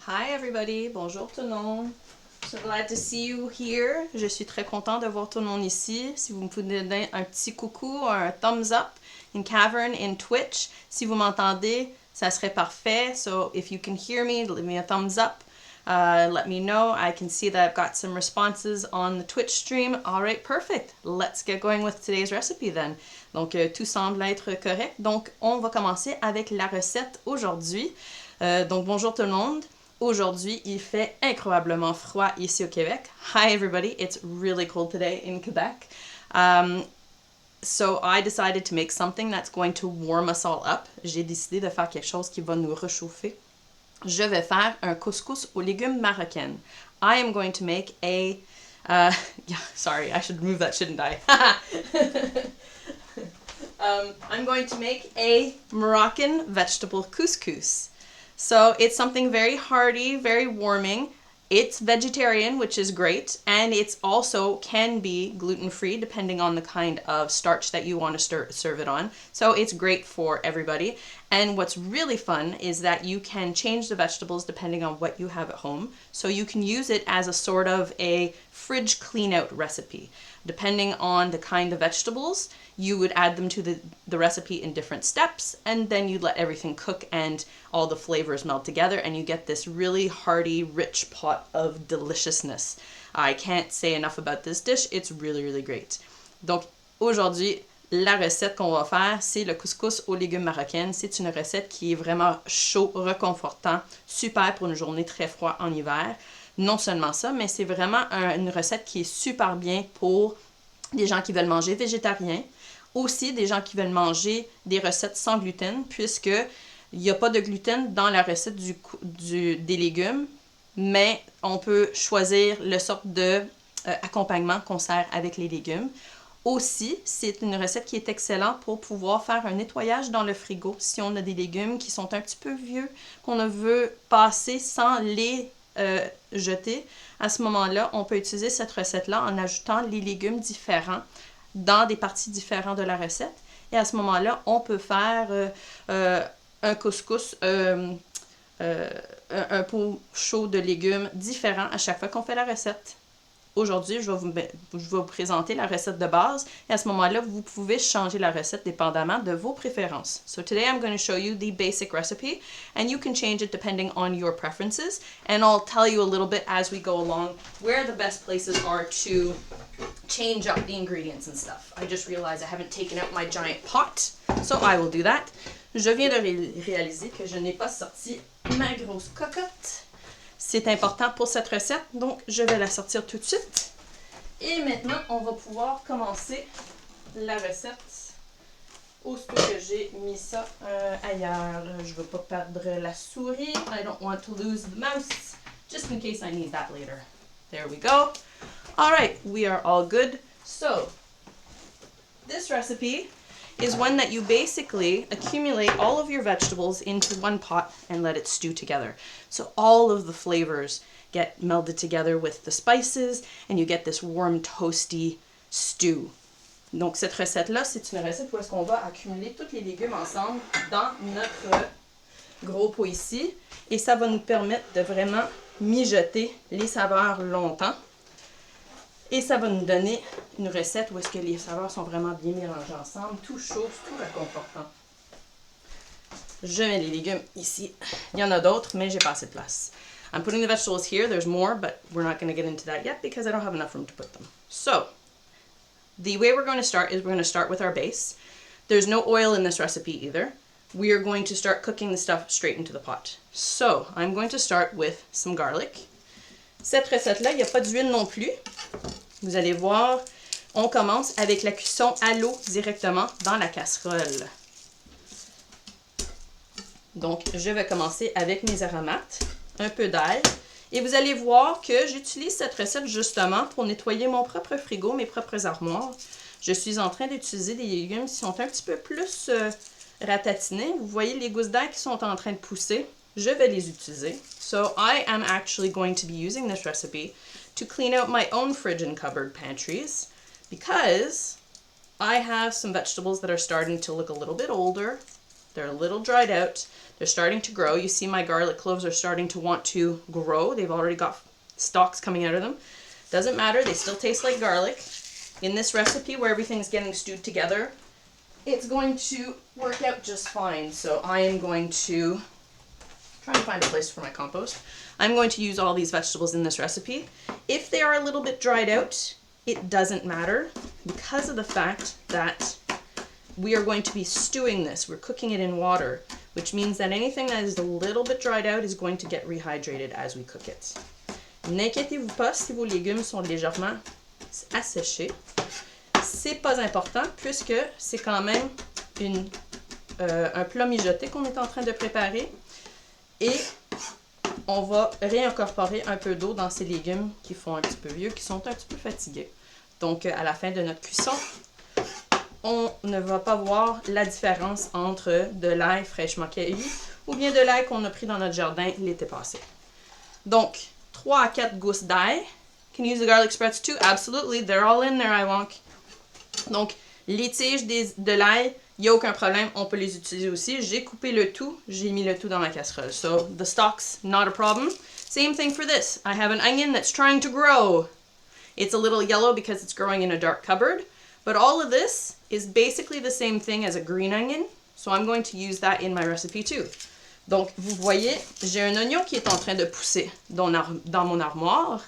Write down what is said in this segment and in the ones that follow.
Hi everybody, bonjour tout le monde. So glad to see you here. Je suis très content de voir tout le monde ici. Si vous me pouvez donner un petit coucou, un thumbs up in Cavern, in Twitch. Si vous m'entendez, ça serait parfait. So if you can hear me, leave me a thumbs up. Let me know. I can see that I've got some responses on the Twitch stream. All right, perfect. Let's get going with today's recipe then. Donc, tout semble être correct. Donc, on va commencer avec la recette aujourd'hui. Donc, bonjour tout le monde. Aujourd'hui, il fait incroyablement froid ici au Québec. Hi everybody, it's really cold today in Quebec. So I decided to make something that's going to warm us all up. J'ai décidé de faire quelque chose qui va nous réchauffer. Je vais faire un couscous aux légumes marocains. I am going to make a... sorry, I should move that, shouldn't I? I'm going to make a Moroccan vegetable couscous. So it's something very hearty, very warming. It's vegetarian, which is great, and it's also can be gluten-free depending on the kind of starch that you want to serve it on. So it's great for everybody. And what's really fun is that you can change the vegetables depending on what you have at home. So you can use it as a sort of a fridge clean out recipe. Depending on the kind of vegetables, you would add them to the recipe in different steps, and then you let everything cook and all the flavors melt together, and you get this really hearty, rich pot of deliciousness. I can't say enough about this dish. It's really, really great. Donc, aujourd'hui, la recette qu'on va faire, c'est le couscous aux légumes marocains. C'est une recette qui est vraiment chaud, réconfortant, super pour une journée très froide en hiver. Non seulement ça, mais c'est vraiment une recette qui est super bien pour des gens qui veulent manger végétarien, aussi des gens qui veulent manger des recettes sans gluten, puisque il n'y a pas de gluten dans la recette des légumes, mais on peut choisir le sorte de accompagnement qu'on sert avec les légumes. Aussi, c'est une recette qui est excellente pour pouvoir faire un nettoyage dans le frigo si on a des légumes qui sont un petit peu vieux, qu'on veut passer sans les jeter. À ce moment-là, on peut utiliser cette recette-là en ajoutant les légumes différents dans des parties différentes de la recette. Et à ce moment-là, on peut faire un couscous, un pot chaud de légumes différent à chaque fois qu'on fait la recette. Aujourd'hui, je vais vous présenter la recette de base et à ce moment-là, vous pouvez changer la recette dépendamment de vos préférences. So today I'm going to show you the basic recipe and you can change it depending on your preferences, and I'll tell you a little bit as we go along where the best places are to change up the ingredients and stuff. I just realized I haven't taken out my giant pot, so I will do that. Je viens de réaliser que je n'ai pas sorti ma grosse cocotte. C'est important pour cette recette, donc je vais la sortir tout de suite. Et maintenant, on va pouvoir commencer la recette. Aussitôt que j'ai mis ça ailleurs, je ne veux pas perdre la souris. I don't want to lose the mouse, just in case I need that later. There we go. All right, we are all good. So, this recipe is one that you basically accumulate all of your vegetables into one pot and let it stew together. So all of the flavors get melded together with the spices and you get this warm, toasty stew. Donc cette recette-là, c'est une recette où est-ce qu'on va accumuler tous les légumes ensemble dans notre gros pot ici. Et ça va nous permettre de vraiment mijoter les saveurs longtemps. Et ça va nous donner une recette où est-ce que les saveurs sont vraiment bien mélangées ensemble, tout chaud, tout réconfortant. Je mets les légumes ici. Il y en a d'autres, mais j'ai pas assez de place. I'm putting the vegetables here. There's more, but we're not going to get into that yet because I don't have enough room to put them. So, the way we're going to start is we're going to start with our base. There's no oil in this recipe either. We are going to start cooking the stuff straight into the pot. So, I'm going to start with some garlic. Cette recette-là, il n'y a pas d'huile non plus. Vous allez voir, on commence avec la cuisson à l'eau directement dans la casserole. Donc, je vais commencer avec mes aromates, un peu d'ail. Et vous allez voir que j'utilise cette recette justement pour nettoyer mon propre frigo, mes propres armoires. Je suis en train d'utiliser des légumes qui sont un petit peu plus ratatinés. Vous voyez les gousses d'ail qui sont en train de pousser. Je vais les utiliser. So, I am actually going to be using this recipe to clean out my own fridge and cupboard pantries because I have some vegetables that are starting to look a little bit older They're a little dried out. They're starting to grow. You see my garlic cloves are starting to want to grow. They've already got stalks coming out of them. Doesn't matter, they still taste like garlic. In this recipe where everything's getting stewed together, it's going to work out just fine. So I am going to try and find a place for my compost. I'm going to use all these vegetables in this recipe. If they are a little bit dried out, it doesn't matter because of the fact that we are going to be stewing this. We're cooking it in water, which means that anything that is a little bit dried out is going to get rehydrated as we cook it. N'inquiétez-vous pas si vos légumes sont légèrement asséchés. C'est pas important puisque c'est quand même un plat mijoté qu'on est en train de préparer. Et on va réincorporer un peu d'eau dans ces légumes qui font un petit peu vieux, qui sont un petit peu fatigués. Donc, à la fin de notre cuisson, on ne va pas voir la différence entre de l'ail fraîchement cueilli ou bien de l'ail qu'on a pris dans notre jardin l'été passé. Donc, 3 à 4 gousses d'ail. Can you use the garlic spreads too? Absolutely. They're all in there, I want. Donc, les tiges de l'ail, il n'y a aucun problème, on peut les utiliser aussi. J'ai coupé le tout, j'ai mis le tout dans ma casserole. So, the stalks, not a problem. Same thing for this. I have an onion that's trying to grow. It's a little yellow because it's growing in a dark cupboard. But all of this is basically the same thing as a green onion. So I'm going to use that in my recipe too. Donc, vous voyez, j'ai un oignon qui est en train de pousser dans mon armoire.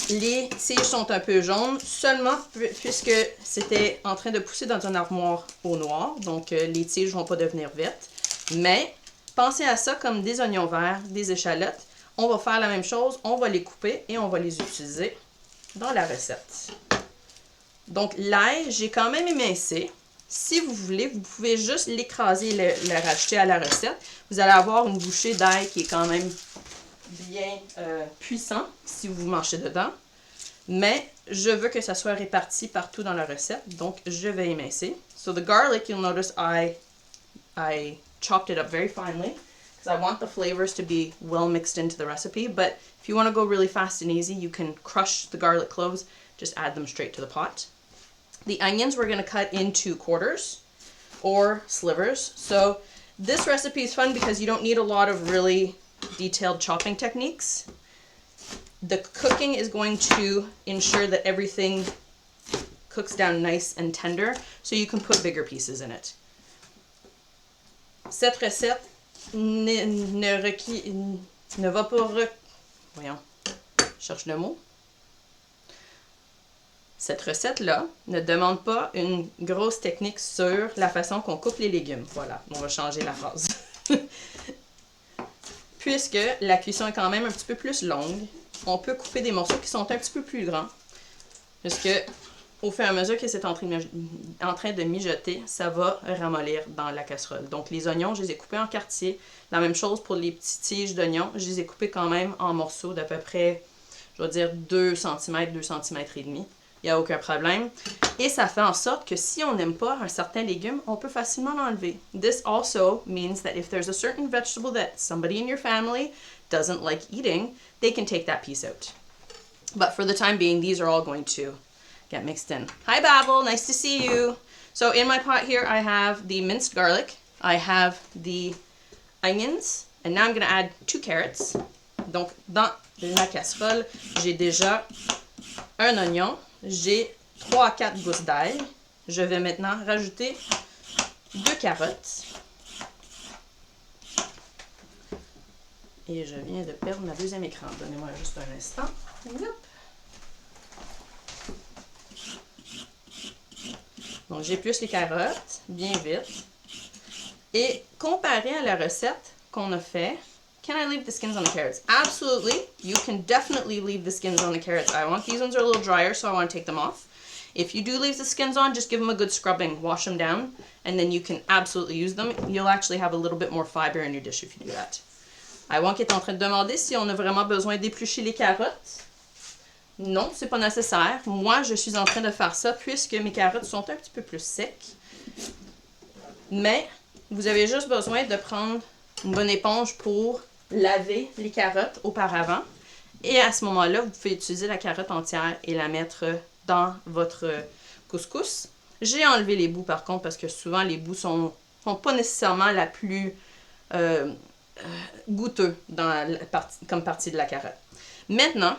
Les tiges sont un peu jaunes, seulement puisque c'était en train de pousser dans une armoire au noir. Donc, les tiges ne vont pas devenir vertes. Mais, pensez à ça comme des oignons verts, des échalotes. On va faire la même chose, on va les couper et on va les utiliser dans la recette. Donc, l'ail, j'ai quand même émincé. Si vous voulez, vous pouvez juste l'écraser et le rajouter à la recette. Vous allez avoir une bouchée d'ail qui est quand même bien puissant si vous mangez dedans. Mais je veux que ça soit réparti partout dans la recette, donc je vais émincer. So the garlic, you'll notice I chopped it up very finely because I want the flavors to be well mixed into the recipe. But if you want to go really fast and easy, you can crush the garlic cloves, just add them straight to the pot. The onions we're going to cut into quarters or slivers. So this recipe is fun because you don't need a lot of really detailed chopping techniques. The cooking is going to ensure that everything cooks down nice and tender, so you can put bigger pieces in it. Cette recette ne va pas voyons, je cherche le mot. Cette recette-là ne demande pas une grosse technique sur la façon qu'on coupe les légumes. Voilà, on va changer la phrase. Puisque la cuisson est quand même un petit peu plus longue, on peut couper des morceaux qui sont un petit peu plus grands. Puisque au fur et à mesure que c'est en train de mijoter, ça va ramollir dans la casserole. Donc les oignons, je les ai coupés en quartiers. La même chose pour les petites tiges d'oignons, je les ai coupés quand même en morceaux d'à peu près, je vais dire 2 cm, 2 cm et demi. Il n'y a aucun problème. Et ça fait en sorte que si on n'aime pas un certain légume, on peut facilement l'enlever. This also means that if there's a certain vegetable that somebody in your family doesn't like eating, they can take that piece out. But for the time being, these are all going to get mixed in. Hi, Babel. Nice to see you. So in my pot here, I have the minced garlic. I have the onions. And now I'm going to add 2 carrots. Donc, dans la casserole, j'ai déjà un oignon. J'ai 3 à 4 gousses d'ail. Je vais maintenant rajouter 2 carottes. Et je viens de perdre ma deuxième écran. Donnez-moi juste un instant. Yep. Donc, j'épluche les carottes bien vite. Et comparé à la recette qu'on a fait, can I leave the skins on the carrots? Absolutely. You can definitely leave the skins on the carrots. These ones are a little drier, so I want to take them off. If you do leave the skins on, just give them a good scrubbing. Wash them down, and then you can absolutely use them. You'll actually have a little bit more fiber in your dish if you do that. Qui est en train de demander si on a vraiment besoin d'éplucher les carottes. Non, c'est pas nécessaire. Moi, je suis en train de faire ça puisque mes carottes sont un petit peu plus secs. Mais vous avez juste besoin de prendre une bonne éponge pour laver les carottes auparavant. Et à ce moment-là, vous pouvez utiliser la carotte entière et la mettre dans votre couscous. J'ai enlevé les bouts par contre parce que souvent les bouts sont sont pas nécessairement la plus goûteux comme partie de la carotte. Maintenant,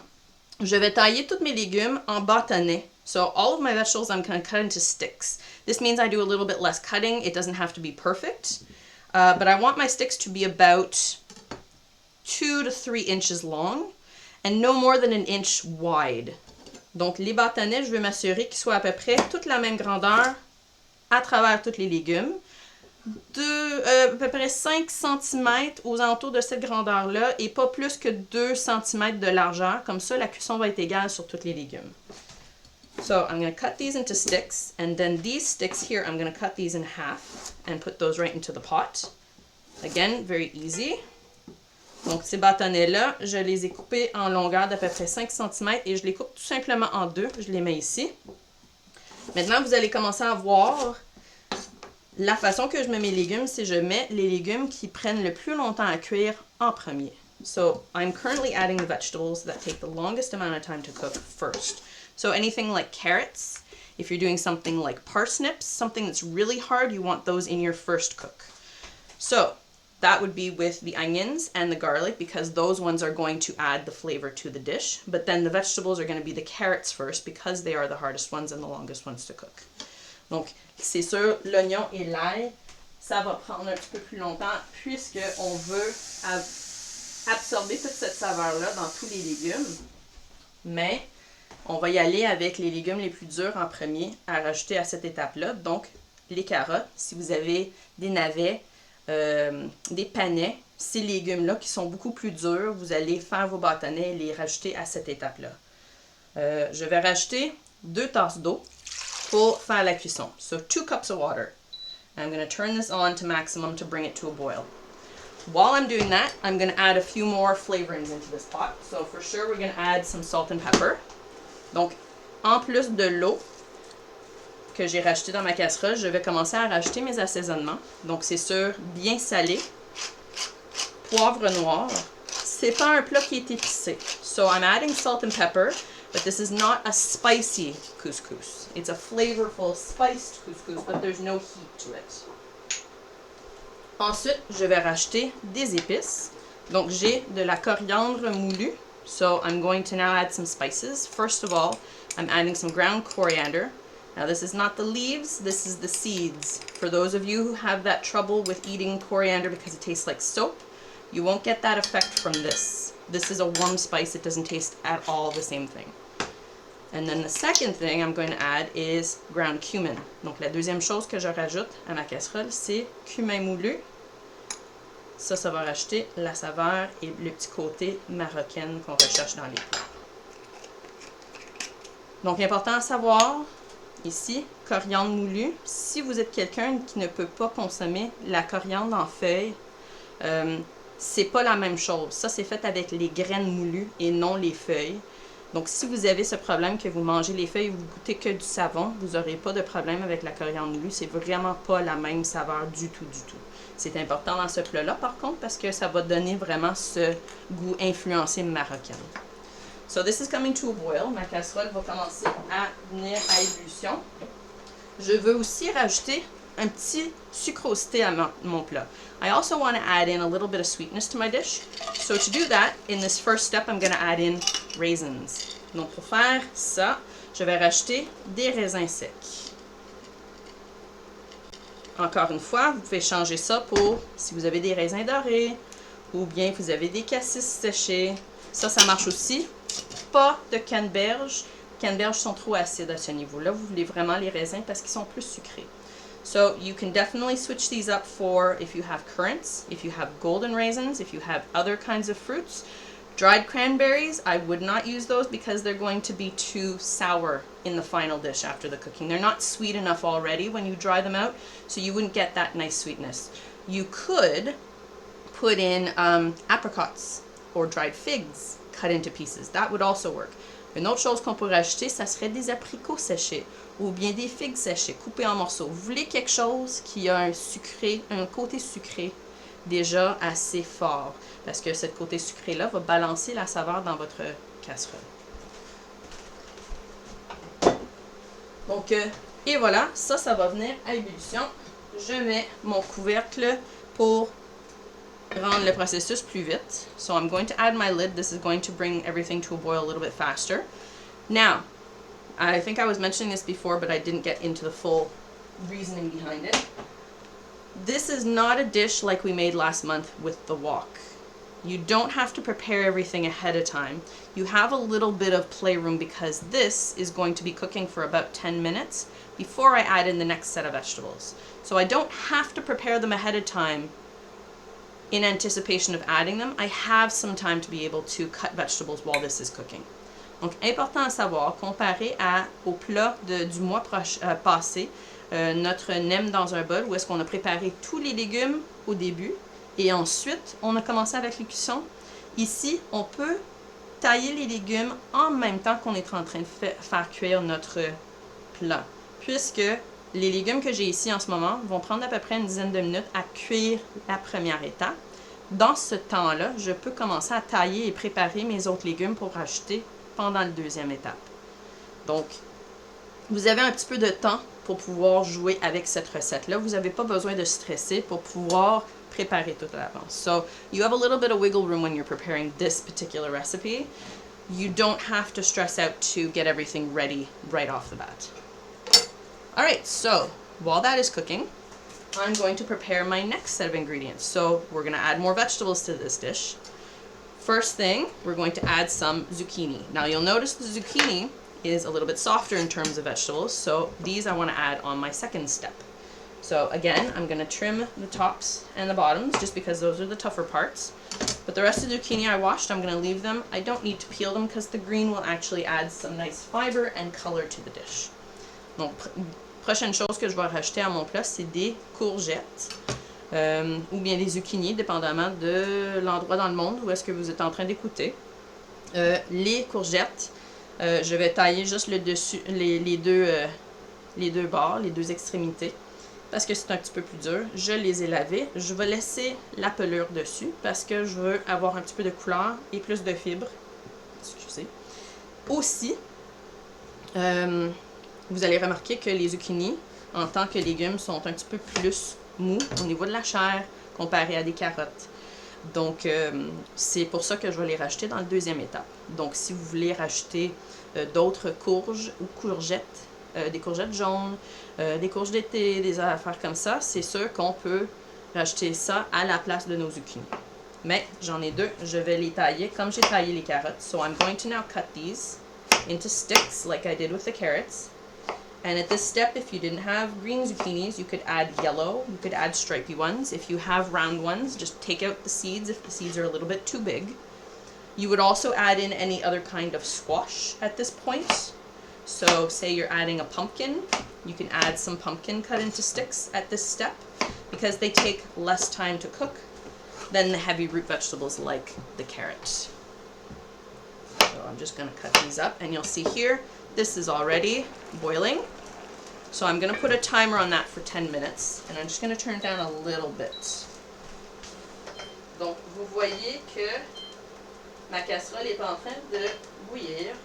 je vais tailler tous mes légumes en bâtonnets. So all of my vegetables I'm going to cut into sticks. This means I do a little bit less cutting. It doesn't have to be perfect. But I want my sticks to be about 2 to 3 inches long and no more than an inch wide. Donc les bâtonnets, je veux m'assurer qu'ils soient à peu près toute la même grandeur à travers tous les légumes. À peu près 5 cm aux alentours de cette grandeur-là et pas plus que 2 cm de largeur. Comme ça, la cuisson va être égale sur tous les légumes. So I'm going to cut these into sticks, and then these sticks here, I'm going to cut these in half and put those right into the pot. Again, very easy. Donc ces bâtonnets-là, je les ai coupés en longueur d'à peu près 5 cm et je les coupe tout simplement en deux. Je les mets ici. Maintenant, vous allez commencer à voir la façon que je mets mes légumes, c'est je mets les légumes qui prennent le plus longtemps à cuire en premier. So I'm currently adding the vegetables that take the longest amount of time to cook first. So anything like carrots, if you're doing something like parsnips, something that's really hard, you want those in your first cook. So that would be with the onions and the garlic because those ones are going to add the flavor to the dish. But then the vegetables are going to be the carrots first because they are the hardest ones and the longest ones to cook. Donc, c'est sûr, l'oignon et l'ail, ça va prendre un petit peu plus longtemps puisqu'on veut absorber toute cette saveur-là dans tous les légumes. Mais on va y aller avec les légumes les plus durs en premier à rajouter à cette étape-là. Donc, les carottes, si vous avez des navets, des panais, ces légumes-là qui sont beaucoup plus durs, vous allez faire vos bâtonnets et les rajouter à cette étape-là. Je vais rajouter 2 tasses d'eau pour faire la cuisson. So 2 cups of water. I'm going to turn this on to maximum to bring it to a boil. While I'm doing that, I'm going to add a few more flavorings into this pot. So for sure, we're going to add some salt and pepper. Donc, en plus de l'eau que j'ai rajoutée dans ma casserole, je vais commencer à rajouter mes assaisonnements. Donc, c'est sûr, bien salé, poivre noir. C'est pas un plat qui est épicé. So I'm adding salt and pepper, but this is not a spicy couscous. It's a flavorful, spiced couscous, but there's no heat to it. Ensuite, je vais rajouter des épices. Donc, j'ai de la coriandre moulue. So, I'm going to now add some spices. First of all, I'm adding some ground coriander. Now, this is not the leaves, this is the seeds. For those of you who have that trouble with eating coriander because it tastes like soap, you won't get that effect from this. This is a warm spice, it doesn't taste at all the same thing. And then the second thing I'm going to add is ground cumin. Donc, la deuxième chose que je rajoute à ma casserole, c'est cumin moulu. Ça va rajouter la saveur et le petit côté marocain qu'on recherche dans les plats. Donc, important à savoir, ici, coriandre moulu. Si vous êtes quelqu'un qui ne peut pas consommer la coriandre en feuilles, c'est pas la même chose. Ça, c'est fait avec les graines moulues et non les feuilles. Donc, si vous avez ce problème que vous mangez les feuilles et vous goûtez que du savon, vous n'aurez pas de problème avec la coriandre moulue. C'est vraiment pas la même saveur du tout, du tout. C'est important dans ce plat-là, par contre, parce que ça va donner vraiment ce goût influencé marocain. So this is coming to a boil. Ma casserole va commencer à venir à ébullition. Je veux aussi rajouter un petit sucrosité à mon plat. I also want to add in a little bit of sweetness to my dish. So to do that, in this first step, I'm going to add in raisins. Donc pour faire ça, je vais rajouter des raisins secs. Encore une fois, vous pouvez changer ça pour si vous avez des raisins dorés ou bien vous avez des cassis séchés. Ça marche aussi. Pas de canneberge. Les canneberges sont trop acides à ce niveau-là. Vous voulez vraiment les raisins parce qu'ils sont plus sucrés. So you can definitely switch these up for if you have currants, if you have golden raisins, if you have other kinds of fruits. Dried cranberries, I would not use those because they're going to be too sour in the final dish after the cooking. They're not sweet enough already when you dry them out, so you wouldn't get that nice sweetness. You could put in apricots or dried figs cut into pieces. That would also work. Une autre chose qu'on pourrait ajouter, ça serait des apricots séchés ou bien des figues séchées, coupées en morceaux. Vous voulez quelque chose qui a un côté sucré déjà assez fort, parce que ce côté sucré-là va balancer la saveur dans votre casserole. Donc, et voilà, ça va venir à ébullition. je mets mon couvercle pour rendre le processus plus vite. So I'm going to add my lid. This is going to bring everything to a boil a little bit faster. Now, I think I was mentioning this before, but I didn't get into the full reasoning behind it. This is not a dish like we made last month with the wok. You don't have to prepare everything ahead of time. You have a little bit of playroom because this is going to be cooking for about 10 minutes before I add in the next set of vegetables. So I don't have to prepare them ahead of time in anticipation of adding them. I have some time to be able to cut vegetables while this is cooking. Donc, important à savoir, comparé au plat du mois passé, notre nem dans un bol, où est-ce qu'on a préparé tous les légumes au début, et ensuite, on a commencé avec les cuissons. Ici, on peut tailler les légumes en même temps qu'on est en train de faire cuire notre plat, puisque les légumes que j'ai ici en ce moment vont prendre à peu près une dizaine de minutes à cuire la première étape. Dans ce temps-là, je peux commencer à tailler et préparer mes autres légumes pour rajouter pendant la deuxième étape. Donc, vous avez un petit peu de temps pour pouvoir jouer avec cette recette-là. Vous n'avez pas besoin de stresser pour pouvoir préparer tout à l'avance. So, you have a little bit of wiggle room when you're preparing this particular recipe. You don't have to stress out to get everything ready right off the bat. Alright, so while that is cooking, I'm going to prepare my next set of ingredients. So we're going to add more vegetables to this dish. First thing, we're going to add some zucchini. Now you'll notice the zucchini is a little bit softer in terms of vegetables, so these I want to add on my second step. So again, I'm going to trim the tops and the bottoms just because those are the tougher parts. But the rest of the zucchini I washed, I'm going to leave them. I don't need to peel them because the green will actually add some nice fiber and color to the dish. Donc, prochaine chose que je vais rajouter à mon plat, c'est des courgettes ou bien des zucchini, dépendamment de l'endroit dans le monde où est-ce que vous êtes en train d'écouter. Les courgettes, je vais tailler juste le dessus, les deux bords, les deux extrémités, parce que c'est un petit peu plus dur. Je les ai lavés. Je vais laisser la pelure dessus parce que je veux avoir un petit peu de couleur et plus de fibres. Excusez. Aussi, vous allez remarquer que les zucchini, en tant que légumes, sont un petit peu plus mous au niveau de la chair comparé à des carottes. Donc, c'est pour ça que je vais les rajouter dans la deuxième étape. Donc, si vous voulez rajouter d'autres courges ou courgettes, des courgettes jaunes, des courges d'été, des affaires comme ça, c'est sûr qu'on peut rajouter ça à la place de nos zucchini. Mais j'en ai deux, je vais les tailler comme j'ai taillé les carottes. So I'm going to now cut these into sticks like I did with the carrots. And at this step, if you didn't have green zucchinis, you could add yellow, you could add stripy ones. If you have round ones, just take out the seeds if the seeds are a little bit too big. You would also add in any other kind of squash at this point. So say you're adding a pumpkin, you can add some pumpkin cut into sticks at this step because they take less time to cook than the heavy root vegetables like the carrots. So I'm just going to cut these up and you'll see here, this is already boiling. So I'm going to put a timer on that for 10 minutes and I'm just going to turn it down a little bit. Donc vous voyez que ma casserole est en train de bouillir.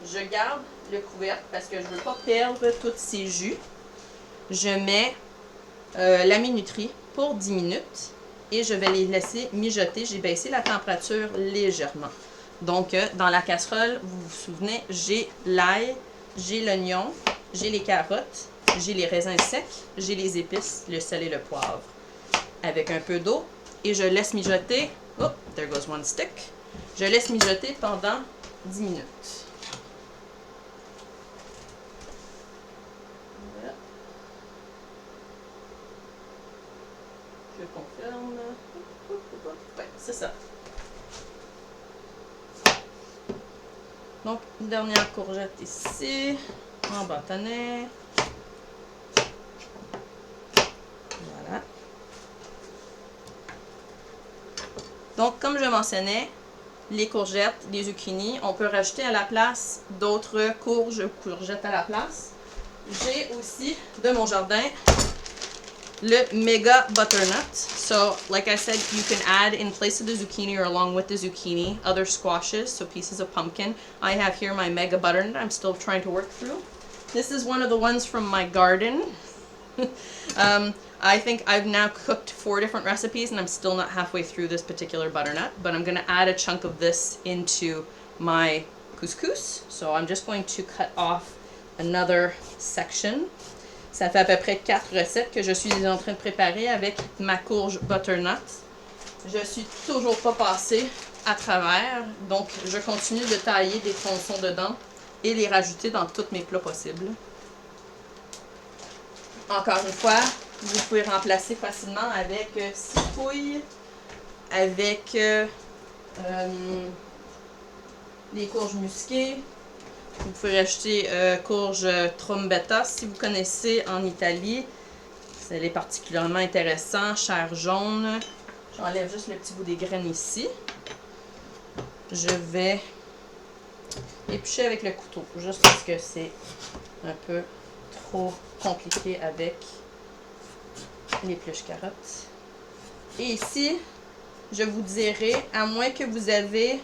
Je garde le couvercle parce que je ne veux pas perdre tous ces jus. Je mets la minuterie pour 10 minutes et je vais les laisser mijoter. J'ai baissé la température légèrement. Donc, dans la casserole, vous vous souvenez, j'ai l'ail, j'ai l'oignon, j'ai les carottes, j'ai les raisins secs, j'ai les épices, le sel et le poivre. Avec un peu d'eau et je laisse mijoter. Oh, there goes one stick. Je laisse mijoter pendant 10 minutes. Voilà. Je confirme. Ouais, c'est ça. Donc, une dernière courgette ici, en bâtonnet. Voilà. Donc, comme je mentionnais, les courgettes, les zucchini, on peut rajouter à la place d'autres courges ou courgettes à la place. J'ai aussi de mon jardin le mega butternut. So, like I said, you can add in place of the zucchini or along with the zucchini other squashes, so pieces of pumpkin. I have here my mega butternut I'm still trying to work through. This is one of the ones from my garden. I think I've now cooked 4 different recipes and I'm still not halfway through this particular butternut, but I'm going to add a chunk of this into my couscous. So I'm just going to cut off another section. Ça fait à peu près 4 recettes que je suis en train de préparer avec ma courge butternut. Je suis toujours pas passée à travers, donc je continue de tailler des tronçons dedans et les rajouter dans tous mes plats possibles. Encore une fois, vous pouvez remplacer facilement avec citrouille, avec les courges musquées. Vous pouvez rajouter courge trombetta si vous connaissez en Italie. C'est particulièrement intéressant, chair jaune. J'enlève juste le petit bout des graines ici. Je vais éplucher avec le couteau, juste parce que c'est un peu trop compliqué avec l'épluche carottes. Et ici, je vous dirai, à moins que vous avez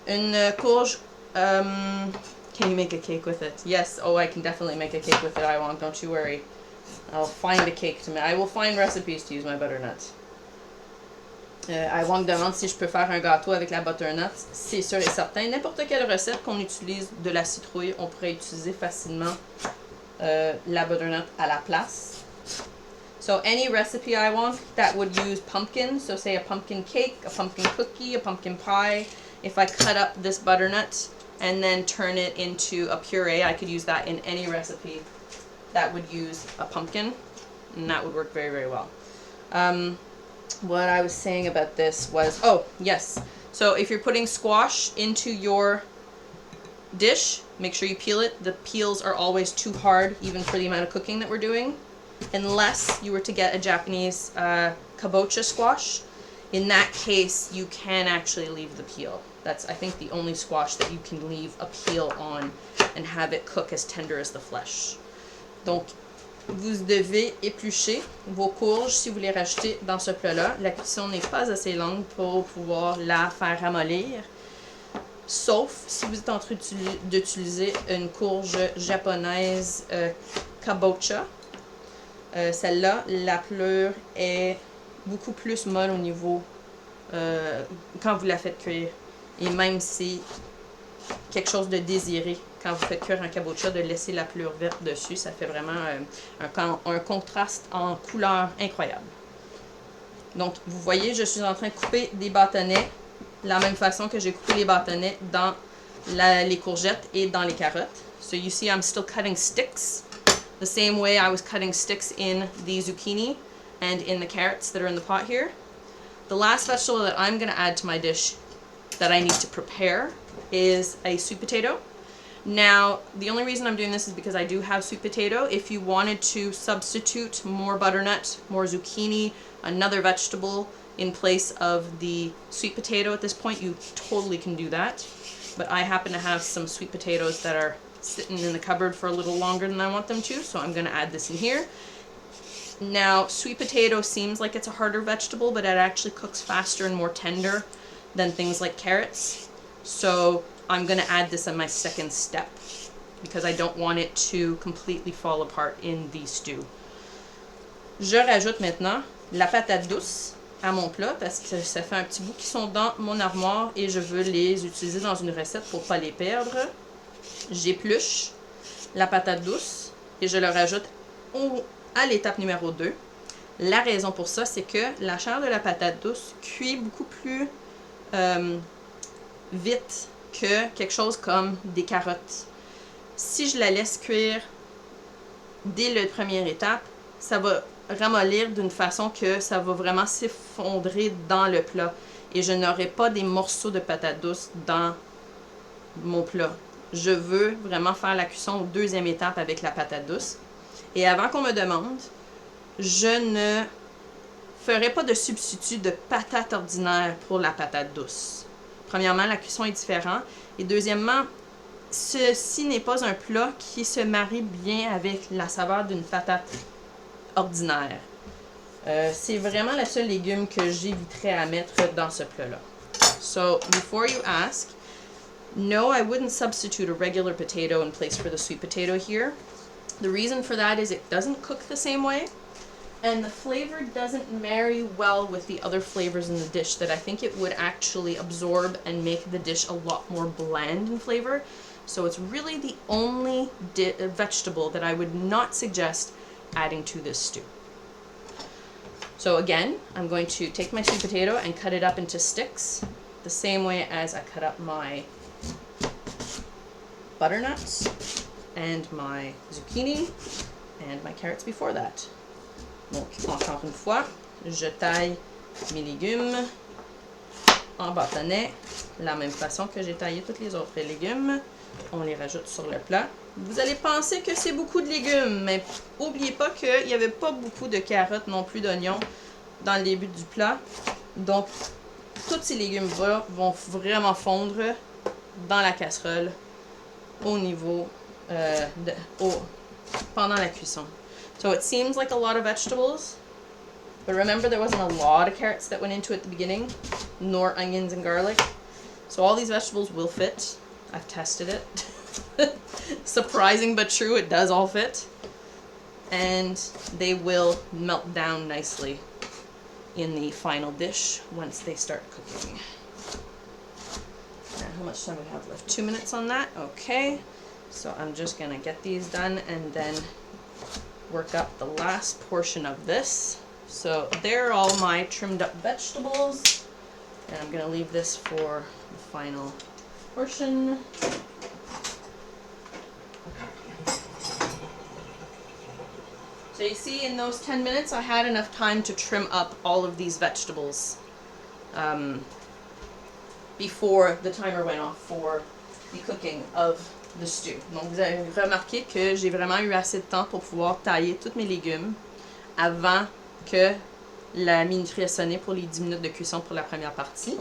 une courge... can you make a cake with it? Yes, oh, I can definitely make a cake with it, I won't, don't you worry. I'll find a cake to make. I will find recipes to use my butternut. Iwang demande si je peux faire un gâteau avec la butternut. C'est sûr et certain. N'importe quelle recette qu'on utilise de la citrouille, on pourrait utiliser facilement la butternut à la place. So any recipe I want that would use pumpkin, so say a pumpkin cake, a pumpkin cookie, a pumpkin pie, if I cut up this butternut and then turn it into a puree, I could use that in any recipe that would use a pumpkin, and that would work very, very well. What I was saying about this was, oh, yes. So if you're putting squash into your dish, make sure you peel it. The peels are always too hard, even for the amount of cooking that we're doing. Unless you were to get a Japanese kabocha squash. In that case, you can actually leave the peel. That's, I think, the only squash that you can leave a peel on and have it cook as tender as the flesh. Donc, vous devez éplucher vos courges si vous les rajoutez dans ce plat-là. La cuisson n'est pas assez longue pour pouvoir la faire ramollir. Sauf si vous êtes en train d'utiliser une courge japonaise kabocha. Celle-là, la pelure est beaucoup plus molle au niveau quand vous la faites cuire. Et même c'est quelque chose de désiré quand vous faites cuire un kabocha, de laisser la pelure verte dessus. Ça fait vraiment un contraste en couleur incroyable. Donc, vous voyez, je suis en train de couper des bâtonnets de la même façon que j'ai coupé les bâtonnets dans les courgettes et dans les carottes. So you see I'm still cutting sticks the same way I was cutting sticks in the zucchini and in the carrots that are in the pot here. The last vegetable that I'm going to add to my dish that I need to prepare is a sweet potato. Now, the only reason I'm doing this is because I do have sweet potato. If you wanted to substitute more butternut, more zucchini, another vegetable in place of the sweet potato at this point, you totally can do that. But I happen to have some sweet potatoes that are sitting in the cupboard for a little longer than I want them to, so I'm going to add this in here. Now, sweet potato seems like it's a harder vegetable, but it actually cooks faster and more tender than things like carrots. So I'm going to add this in my second step because I don't want it to completely fall apart in the stew. Je rajoute maintenant la patate douce à mon plat parce que ça fait un petit bout qu'ils sont dans mon armoire et je veux les utiliser dans une recette pour ne pas les perdre. J'épluche la patate douce et je le rajoute à l'étape numéro 2. La raison pour ça, c'est que la chair de la patate douce cuit beaucoup plus vite que quelque chose comme des carottes. Si je la laisse cuire dès la première étape, ça va ramollir d'une façon que ça va vraiment s'effondrer dans le plat. Et je n'aurai pas des morceaux de patate douce dans mon plat. Je veux vraiment faire la cuisson aux deuxième étape avec la patate douce. Et avant qu'on me demande, je ne ferai pas de substitut de patate ordinaire pour la patate douce. Premièrement, la cuisson est différente. Et deuxièmement, ceci n'est pas un plat qui se marie bien avec la saveur d'une patate ordinaire. C'est vraiment le seul légume que j'éviterais à mettre dans ce plat-là. So, before you ask, no, I wouldn't substitute a regular potato in place for the sweet potato here. The reason for that is it doesn't cook the same way, and the flavor doesn't marry well with the other flavors in the dish that I think it would actually absorb and make the dish a lot more bland in flavor. So it's really the only vegetable that I would not suggest adding to this stew. So again, I'm going to take my sweet potato and cut it up into sticks, the same way as I cut up my butternuts and my zucchini and my carrots before that. Donc, encore une fois, je taille mes légumes en bâtonnets, la même façon que j'ai taillé tous les autres légumes. On les rajoute sur le plat. Vous allez penser que c'est beaucoup de légumes, mais n'oubliez pas qu'il n'y avait pas beaucoup de carottes non plus d'oignons dans le début du plat. Donc, tous ces légumes-là vont vraiment fondre dans la casserole au niveau pendant la cuisson. So it seems like a lot of vegetables, but remember there wasn't a lot of carrots that went into it at the beginning, nor onions and garlic. So all these vegetables will fit. I've tested it. Surprising but true, it does all fit. And they will melt down nicely in the final dish once they start cooking. Now, how much time do we have left? 2 minutes on that? Okay. So I'm just going to get these done and then work up the last portion of this. So there are all my trimmed up vegetables. And I'm going to leave this for the final portion. So you see, in those 10 minutes, I had enough time to trim up all of these vegetables before the timer went off for the cooking of the stew. Donc vous avez remarqué que j'ai vraiment eu assez de temps pour pouvoir tailler tous mes légumes avant que la minuterie ait sonné pour les 10 minutes de cuisson pour la première partie.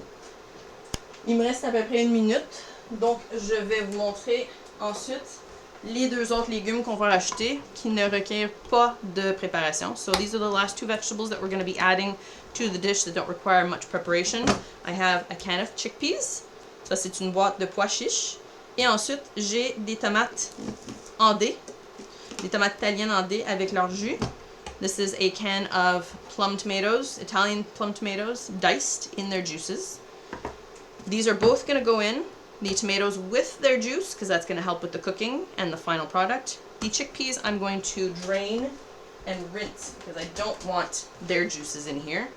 Il me reste à peu près 1 minute, donc je vais vous montrer ensuite les 2 autres légumes qu'on va rajouter qui ne requièrent pas de préparation. So these are the last 2 vegetables that we're going to be adding to the dish that don't require much preparation. I have a can of chickpeas. Ça, c'est une boîte de pois chiches. Et ensuite, j'ai des tomates en dés, des tomates italiennes en dés avec leur jus. This is a can of plum tomatoes, Italian plum tomatoes, diced in their juices. These are both going to go in. The tomatoes with their juice, because that's going to help with the cooking and the final product. The chickpeas I'm going to drain and rinse because I don't want their juices in here.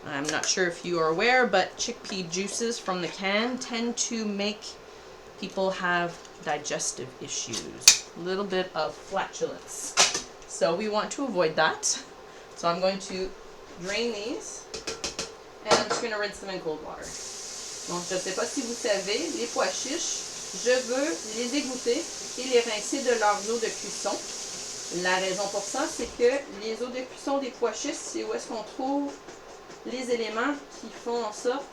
I'm not sure if you are aware, but chickpea juices from the can tend to make people have digestive issues, a little bit of flatulence. So we want to avoid that. So I'm going to drain these and I'm just going to rinse them in cold water. Donc, je ne sais pas si vous savez, les pois chiches, je veux les égoutter et les rincer de leurs eaux de cuisson. La raison pour ça, c'est que les eaux de cuisson des pois chiches, c'est où est-ce qu'on trouve les éléments qui font en sorte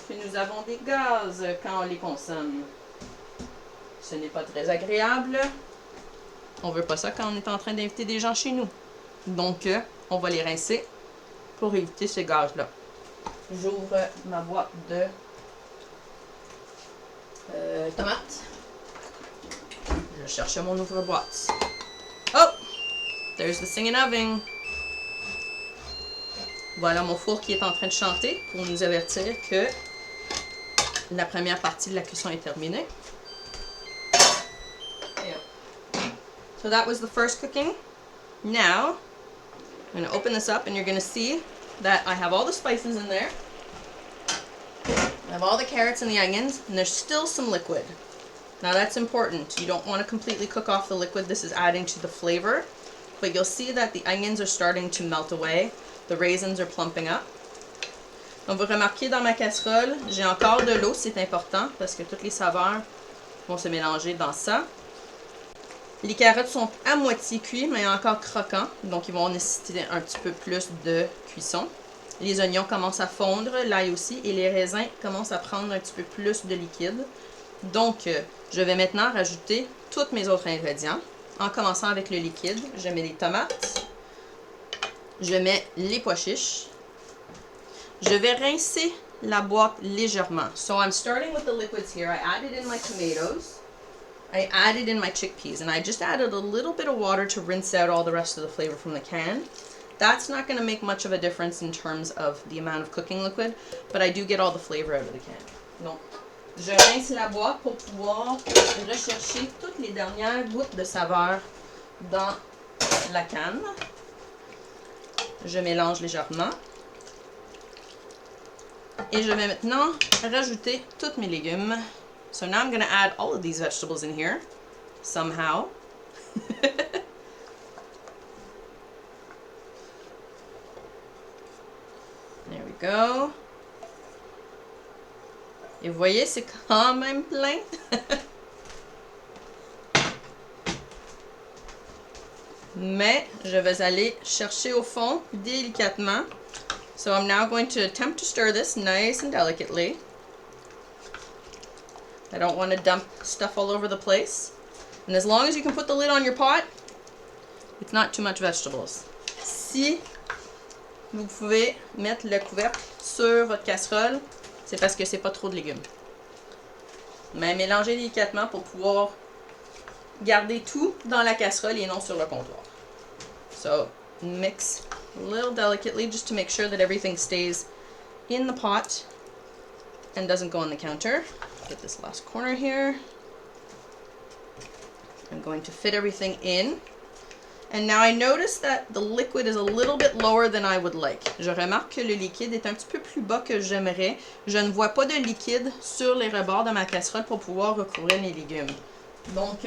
que nous avons des gaz quand on les consomme. Ce n'est pas très agréable. On ne veut pas ça quand on est en train d'inviter des gens chez nous. Donc, on va les rincer pour éviter ces gaz-là. J'ouvre ma boîte de tomates. Je cherche mon ouvre-boîte. Oh! There's the singing oven. Voilà mon four qui est en train de chanter pour nous avertir que la première partie de la cuisson est terminée. So that was the first cooking. Now, I'm going to open this up and you're going to see that I have all the spices in there. I have all the carrots and the onions, and there's still some liquid. Now that's important. You don't want to completely cook off the liquid. This is adding to the flavor. But you'll see that the onions are starting to melt away. The raisins are plumping up. Donc vous remarquez dans ma casserole, j'ai encore de l'eau, c'est important parce que toutes les saveurs vont se mélanger dans ça. Les carottes sont à moitié cuites, mais encore croquants, donc ils vont nécessiter un petit peu plus de cuisson. Les oignons commencent à fondre, l'ail aussi, et les raisins commencent à prendre un petit peu plus de liquide. Donc, je vais maintenant rajouter tous mes autres ingrédients. En commençant avec le liquide, je mets les tomates, je mets les pois chiches. Je vais rincer la boîte légèrement. So I'm starting with the liquids here. I added in my tomatoes. I added in my chickpeas, and I just added a little bit of water to rinse out all the rest of the flavor from the can. That's not going to make much of a difference in terms of the amount of cooking liquid, but I do get all the flavor out of the can. Donc, je rince la boîte pour pouvoir rechercher toutes les dernières gouttes de saveur dans la canne. Je mélange légèrement. Et je vais maintenant rajouter tous mes légumes. So now I'm going to add all of these vegetables in here, somehow. There we go. Et vous voyez, c'est quand même plein. Mais je vais aller chercher au fond délicatement. So I'm now going to attempt to stir this nice and delicately. I don't want to dump stuff all over the place. And as long as you can put the lid on your pot, it's not too much vegetables. Si vous pouvez mettre le couvercle sur votre casserole, c'est parce que c'est pas trop de légumes. Mais mélangez délicatement pour pouvoir garder tout dans la casserole et non sur le comptoir. So mix a little delicately just to make sure that everything stays in the pot and doesn't go on the counter. Get this last corner here. I'm going to fit everything in. And now I notice that the liquid is a little bit lower than I would like. Je remarque que le liquide est un petit peu plus bas que j'aimerais. Je ne vois pas de liquide sur les rebords de ma casserole pour pouvoir recouvrir les légumes. Donc,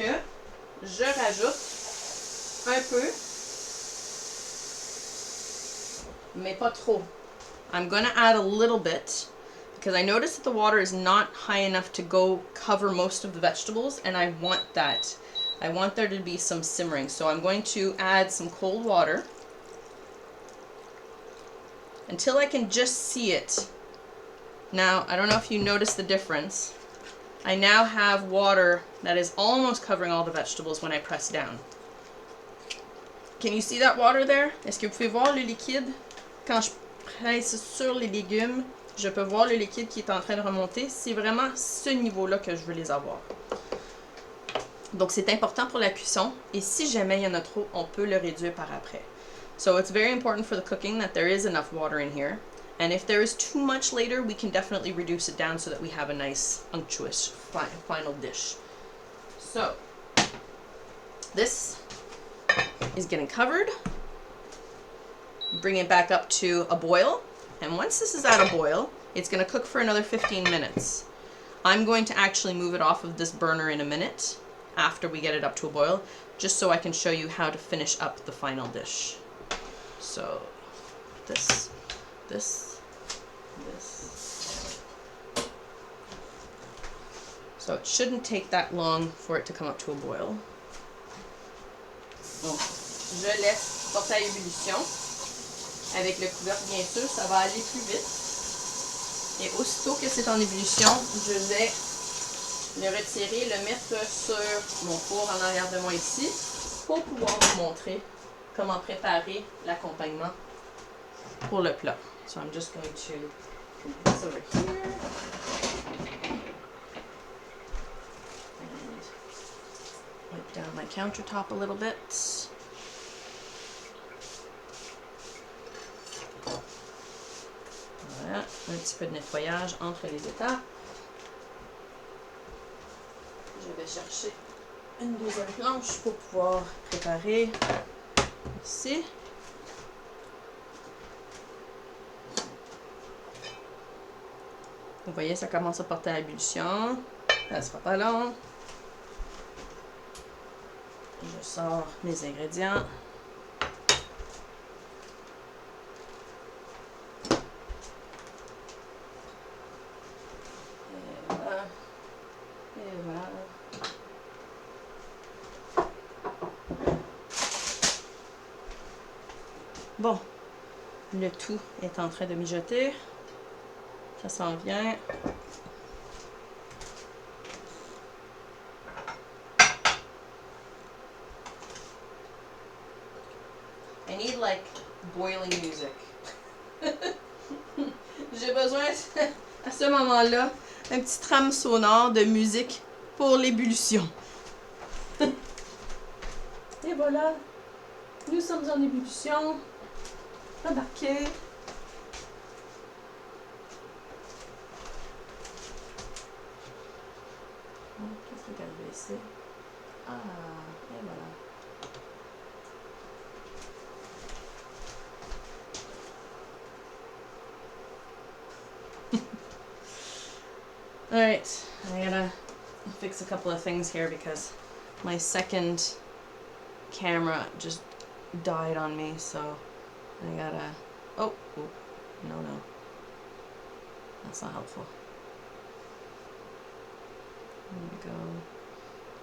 je rajoute un peu, mais pas trop. I'm going to add a little bit because I notice that the water is not high enough to go cover most of the vegetables, and I want that. I want there to be some simmering. So I'm going to add some cold water until I can just see it. Now, I don't know if you notice the difference. I now have water that is almost covering all the vegetables when I press down. Can you see that water there? Est-ce que vous pouvez voir le liquide? Quand je presse sur les légumes, je peux voir le liquide qui est en train de remonter. C'est vraiment ce niveau-là que je veux les avoir. Donc, c'est important pour la cuisson. Et si jamais il y en a trop, on peut le réduire par après. So, it's very important for the cooking that there is enough water in here. And if there is too much later, we can definitely reduce it down so that we have a nice, unctuous final dish. So, this is getting covered. Bring it back up to a boil. And once this is at a boil, it's going to cook for another 15 minutes. I'm going to actually move it off of this burner in a minute after we get it up to a boil, just so I can show you how to finish up the final dish. So, this. So it shouldn't take that long for it to come up to a boil. Donc, je laisse porter à ébullition. Avec le couvercle, bien sûr, ça va aller plus vite. Et aussitôt que c'est en ébullition, je vais le retirer, le mettre sur mon four en arrière de moi ici, pour pouvoir vous montrer comment préparer l'accompagnement pour le plat. So I'm just going to put this over here. And wipe down my countertop a little bit. Voilà, un petit peu de nettoyage entre les étapes. Je vais chercher une deuxième planche pour pouvoir préparer ici. Vous voyez, ça commence à porter à ébullition. Ça sera pas long. Je sors mes ingrédients. Et voilà. Et voilà. Bon, le tout est en train de mijoter. Ça s'en vient. I need like boiling music. J'ai besoin à ce moment-là d'un petit trame sonore de musique pour l'ébullition. voilà, nous sommes en ébullition. Embarquez. Qu'est-ce qui est arrivé ici? Ah, et voilà. Alright, I gotta fix a couple of things here because my second camera just died on me, so I gotta... Oh, no, that's not helpful. There we go.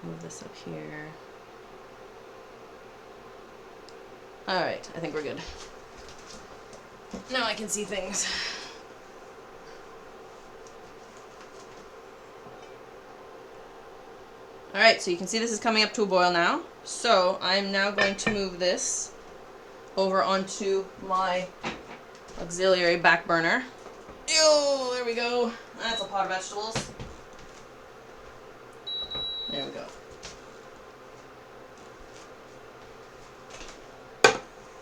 Move this up here. Alright, I think we're good. Now I can see things. Alright, so you can see this is coming up to a boil now. So I'm now going to move this over onto my auxiliary back burner. Ew, there we go. That's a pot of vegetables. There we go.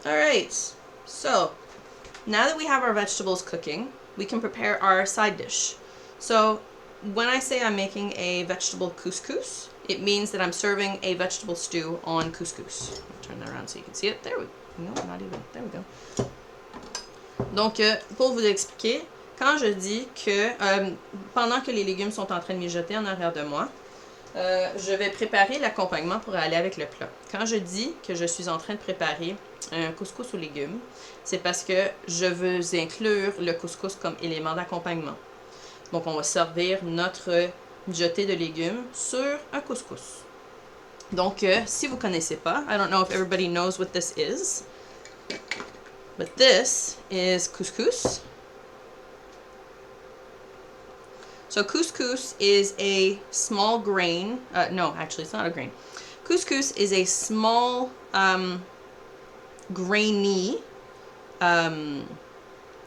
Alright, so now that we have our vegetables cooking, we can prepare our side dish. So when I say I'm making a vegetable couscous, it means that I'm serving a vegetable stew on couscous. I'll turn that around so you can see it. There we go. No, not even. There we go. Donc, pour vous expliquer, quand je dis que pendant que les légumes sont en train de mijoter en arrière de moi, je vais préparer l'accompagnement pour aller avec le plat. Quand je dis que je suis en train de préparer un couscous aux légumes, c'est parce que je veux inclure le couscous comme élément d'accompagnement. Donc, on va servir notre mijoté de légumes sur un couscous. Donc, si vous ne connaissez pas, I don't know if everybody knows what this is, but this is couscous. So couscous is a small grain, no, actually it's not a grain. Couscous is a small grainy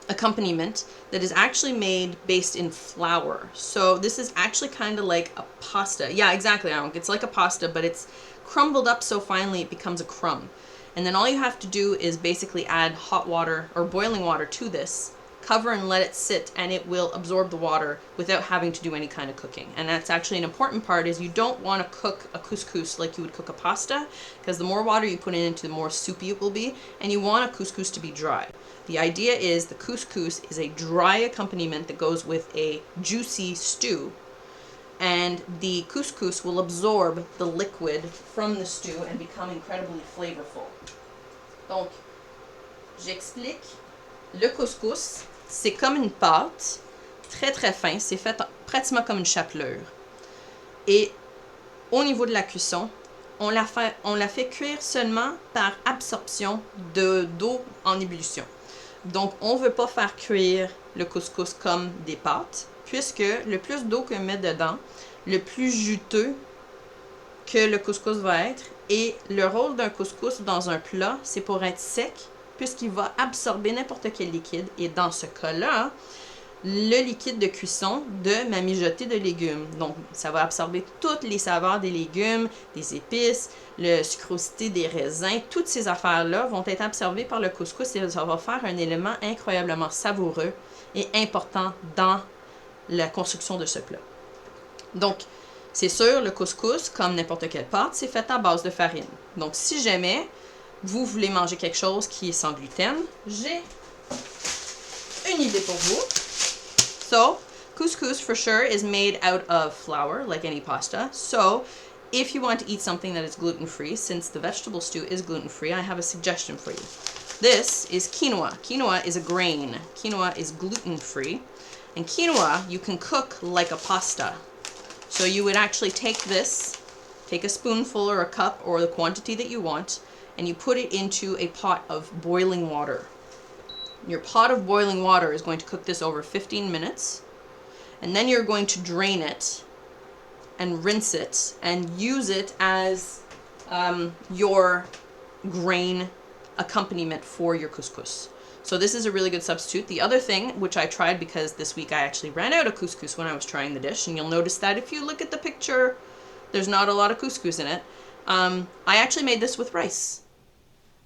accompaniment that is actually made based in flour. So this is actually kind of like a pasta. Yeah, exactly. It's like a pasta, but it's crumbled up so finely it becomes a crumb. And then all you have to do is basically add hot water or boiling water to this, cover and let it sit, and it will absorb the water without having to do any kind of cooking. And that's actually an important part, is you don't want to cook a couscous like you would cook a pasta, because the more water you put in it, the more soupy it will be, and you want a couscous to be dry. The idea is the couscous is a dry accompaniment that goes with a juicy stew, and the couscous will absorb the liquid from the stew and become incredibly flavorful. Donc, j'explique. Le couscous, c'est comme une pâte, très très fin, c'est fait pratiquement comme une chapelure. Et au niveau de la cuisson, on la fait cuire seulement par absorption d'eau en ébullition. Donc, on ne veut pas faire cuire le couscous comme des pâtes, puisque le plus d'eau qu'on met dedans, le plus juteux que le couscous va être. Et le rôle d'un couscous dans un plat, c'est pour être sec, puisqu'il va absorber n'importe quel liquide. Et dans ce cas-là, le liquide de cuisson de ma mijotée de légumes. Donc, ça va absorber toutes les saveurs des légumes, des épices, la sucrosité des raisins. Toutes ces affaires-là vont être absorbées par le couscous et ça va faire un élément incroyablement savoureux et important dans la construction de ce plat. Donc, c'est sûr, le couscous, comme n'importe quelle pâte, c'est fait à base de farine. Donc, si jamais vous voulez manger quelque chose qui est sans gluten, j'ai une idée pour vous. So, couscous for sure is made out of flour, like any pasta. So, if you want to eat something that is gluten-free, since the vegetable stew is gluten-free, I have a suggestion for you. This is quinoa. Quinoa is a grain. Quinoa is gluten-free. And quinoa, you can cook like a pasta. So you would actually take this, take a spoonful or a cup or the quantity that you want, and you put it into a pot of boiling water. Your pot of boiling water is going to cook this over 15 minutes, and then you're going to drain it and rinse it and use it as your grain accompaniment for your couscous. So this is a really good substitute. The other thing, which I tried because this week I actually ran out of couscous when I was trying the dish, and you'll notice that if you look at the picture, there's not a lot of couscous in it. I actually made this with rice.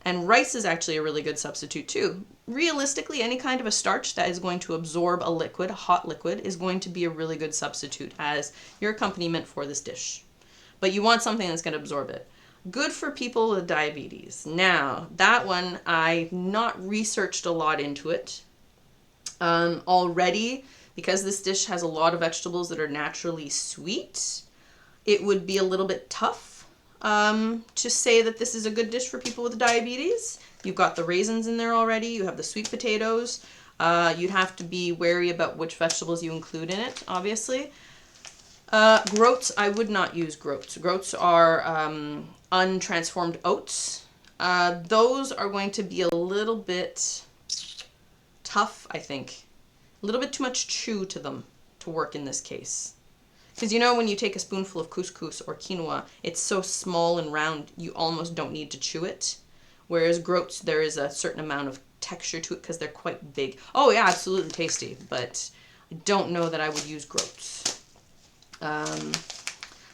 And rice is actually a really good substitute too. Realistically, any kind of a starch that is going to absorb a liquid, a hot liquid, is going to be a really good substitute as your accompaniment for this dish. But you want something that's going to absorb it. Good for people with diabetes. Now, that one, I've not researched a lot into it already, because this dish has a lot of vegetables that are naturally sweet. It would be a little bit tough to say that this is a good dish for people with diabetes. You've got the raisins in there already. You have the sweet potatoes. You'd have to be wary about which vegetables you include in it, obviously. Groats, I would not use groats. Groats are untransformed oats. Those are going to be a little bit tough, I think. A little bit too much chew to them to work in this case. Because you know when you take a spoonful of couscous or quinoa, it's so small and round you almost don't need to chew it. Whereas groats, there is a certain amount of texture to it because they're quite big. Oh yeah, absolutely tasty, but I don't know that I would use groats.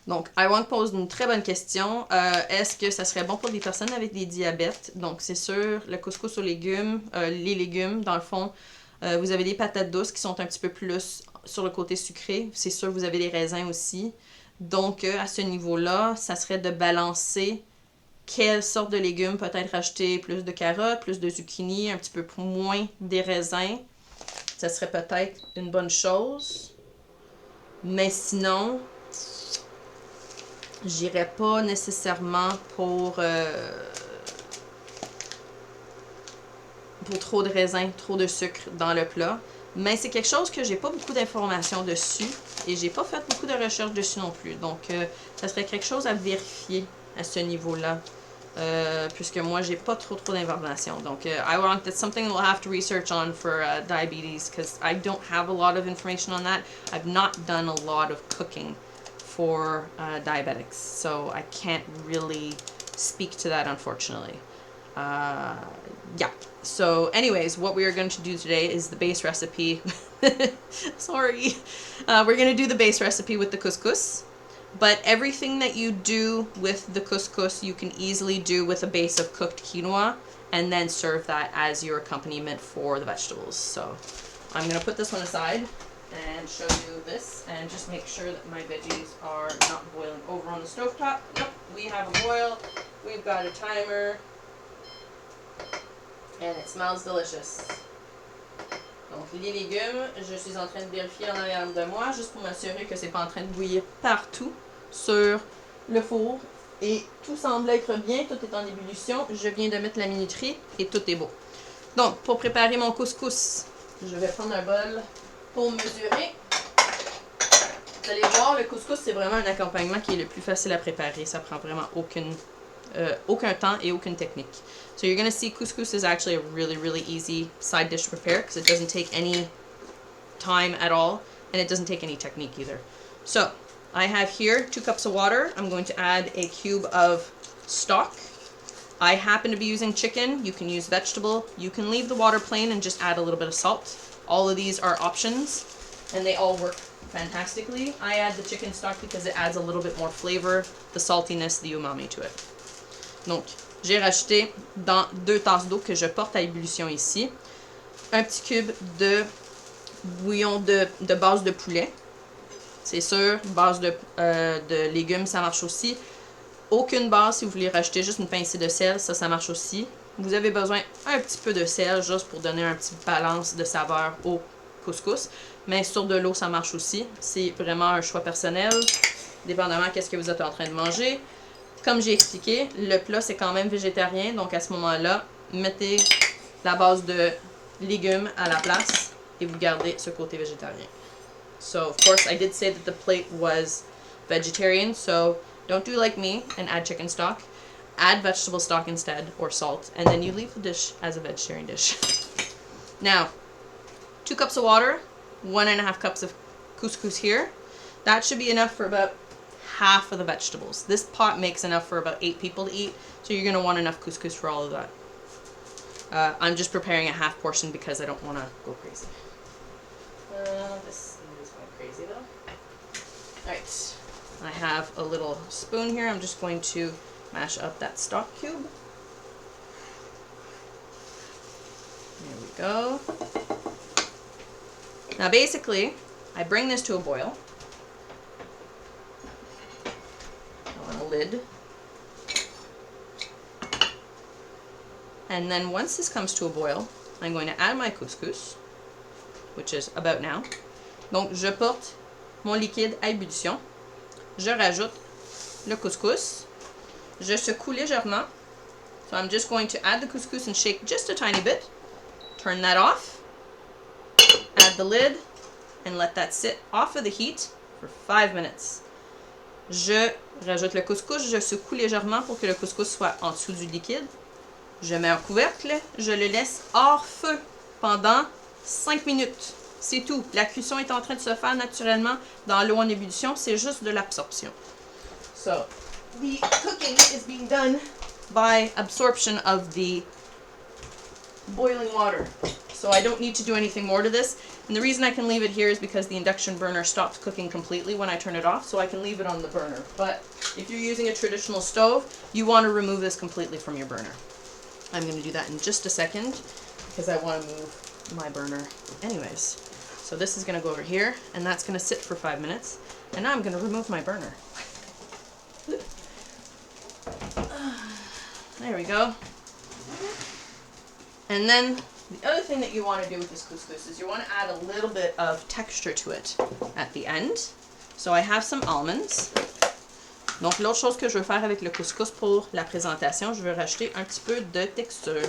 Donc, Iwan pose une très bonne question. Est-ce que ça serait bon pour des personnes avec des diabètes? Donc, c'est sûr, le couscous aux légumes, les légumes, dans le fond, vous avez des patates douces qui sont un petit peu plus sur le côté sucré. C'est sûr, vous avez des raisins aussi. Donc, à ce niveau-là, ça serait de balancer quelle sorte de légumes. Peut-être acheter plus de carottes, plus de zucchini, un petit peu moins des raisins. Ça serait peut-être une bonne chose. Mais sinon, j'irais pas nécessairement pour trop de raisins, trop de sucre dans le plat. Mais c'est quelque chose que j'ai pas beaucoup d'informations dessus et j'ai pas fait beaucoup de recherches dessus non plus. Donc, ça serait quelque chose à vérifier à ce niveau-là. Puisque moi, j'ai pas trop d'informations. Donc, I want that's something we'll have to research on for diabetes because I don't have a lot of information on that. I've not done a lot of cooking for diabetics, so I can't really speak to that, unfortunately. Yeah. So, anyways, what we are going to do today is the base recipe. Sorry. We're going to do the base recipe with the couscous. But everything that you do with the couscous, you can easily do with a base of cooked quinoa and then serve that as your accompaniment for the vegetables. So I'm going to put this one aside and show you this and just make sure that my veggies are not boiling over on the stovetop. Nope, we have a boil. We've got a timer. And it smells delicious. Donc, les légumes, je suis en train de vérifier en arrière de moi juste pour m'assurer que c'est pas en train de bouillir partout sur le four. Et tout semble être bien, tout est en ébullition. Je viens de mettre la minuterie et tout est beau. Donc, pour préparer mon couscous, je vais prendre un bol pour mesurer. Vous allez voir, le couscous, c'est vraiment un accompagnement qui est le plus facile à préparer. Ça prend vraiment aucun temps et aucune technique. So you're going to see couscous is actually a really easy side dish to prepare because it doesn't take any time at all and it doesn't take any technique either. So I have here 2 cups of water. I'm going to add a cube of stock. I happen to be using chicken. You can use vegetable. You can leave the water plain and just add a little bit of salt. All of these are options and they all work fantastically. I add the chicken stock because it adds a little bit more flavor, the saltiness, the umami to it. Donc, j'ai rajouté dans 2 tasses d'eau que je porte à ébullition ici, un petit cube de bouillon de base de poulet. C'est sûr, base de légumes, ça marche aussi. Aucune base, si vous voulez rajouter juste une pincée de sel, ça marche aussi. Vous avez besoin un petit peu de sel, juste pour donner un petit balance de saveur au couscous. Mais sur de l'eau, ça marche aussi. C'est vraiment un choix personnel, dépendamment de ce que vous êtes en train de manger. Comme j'ai expliqué, le plat c'est quand même végétarien, donc à ce moment-là, mettez la base de légumes à la place et vous gardez ce côté végétarien. So, of course, I did say that the plate was vegetarian, so don't do like me and add chicken stock. Add vegetable stock instead, or salt, and then you leave the dish as a vegetarian dish. Now, 2 cups of water, 1.5 cups of couscous here. That should be enough for about half of the vegetables. This pot makes enough for about 8 people to eat, so you're going to want enough couscous for all of that. I'm just preparing a half portion because I don't want to go crazy. This is going crazy though. Alright, I have a little spoon here. I'm just going to mash up that stock cube. There we go. Now basically, I bring this to a boil. On a lid. And then once this comes to a boil, I'm going to add my couscous, which is about now. Donc je porte mon liquide à ébullition. Je rajoute le couscous. Je secoue légèrement. So I'm just going to add the couscous and shake just a tiny bit. Turn that off. Add the lid and let that sit off of the heat for 5 minutes. Je rajoute le couscous, je secoue légèrement pour que le couscous soit en dessous du liquide. Je mets un couvercle, je le laisse hors feu pendant 5 minutes. C'est tout. La cuisson est en train de se faire naturellement dans l'eau en ébullition, c'est juste de l'absorption. So, the cooking is being done by absorption of the boiling water. So I don't need to do anything more to this. And the reason I can leave it here is because the induction burner stops cooking completely when I turn it off, so I can leave it on the burner. But if you're using a traditional stove, you want to remove this completely from your burner. I'm going to do that in just a second because I want to move my burner anyways. So this is going to go over here, and that's going to sit for 5 minutes. And now I'm going to remove my burner. There we go. And then the other thing that you want to do with this couscous is you want to add a little bit of texture to it at the end. So I have some almonds. Donc l'autre chose que je veux faire avec le couscous pour la présentation, je veux rajouter un petit peu de texture.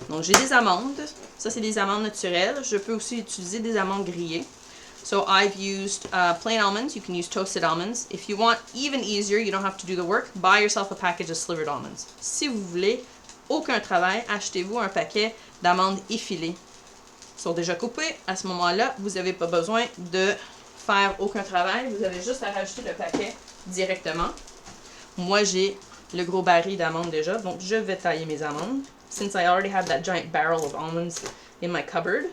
Donc j'ai des amandes. Ça c'est des amandes naturelles. Je peux aussi utiliser des amandes grillées. So I've used plain almonds. You can use toasted almonds. If you want even easier, you don't have to do the work, buy yourself a package of slivered almonds. Si vous voulez aucun travail, achetez-vous un paquet d'amandes effilées. Ils sont déjà coupées. À ce moment-là, vous n'avez pas besoin de faire aucun travail. Vous avez juste à rajouter le paquet directement. Moi, j'ai le gros baril d'amandes déjà, donc je vais tailler mes amandes. Since I already have that giant barrel of almonds in my cupboard,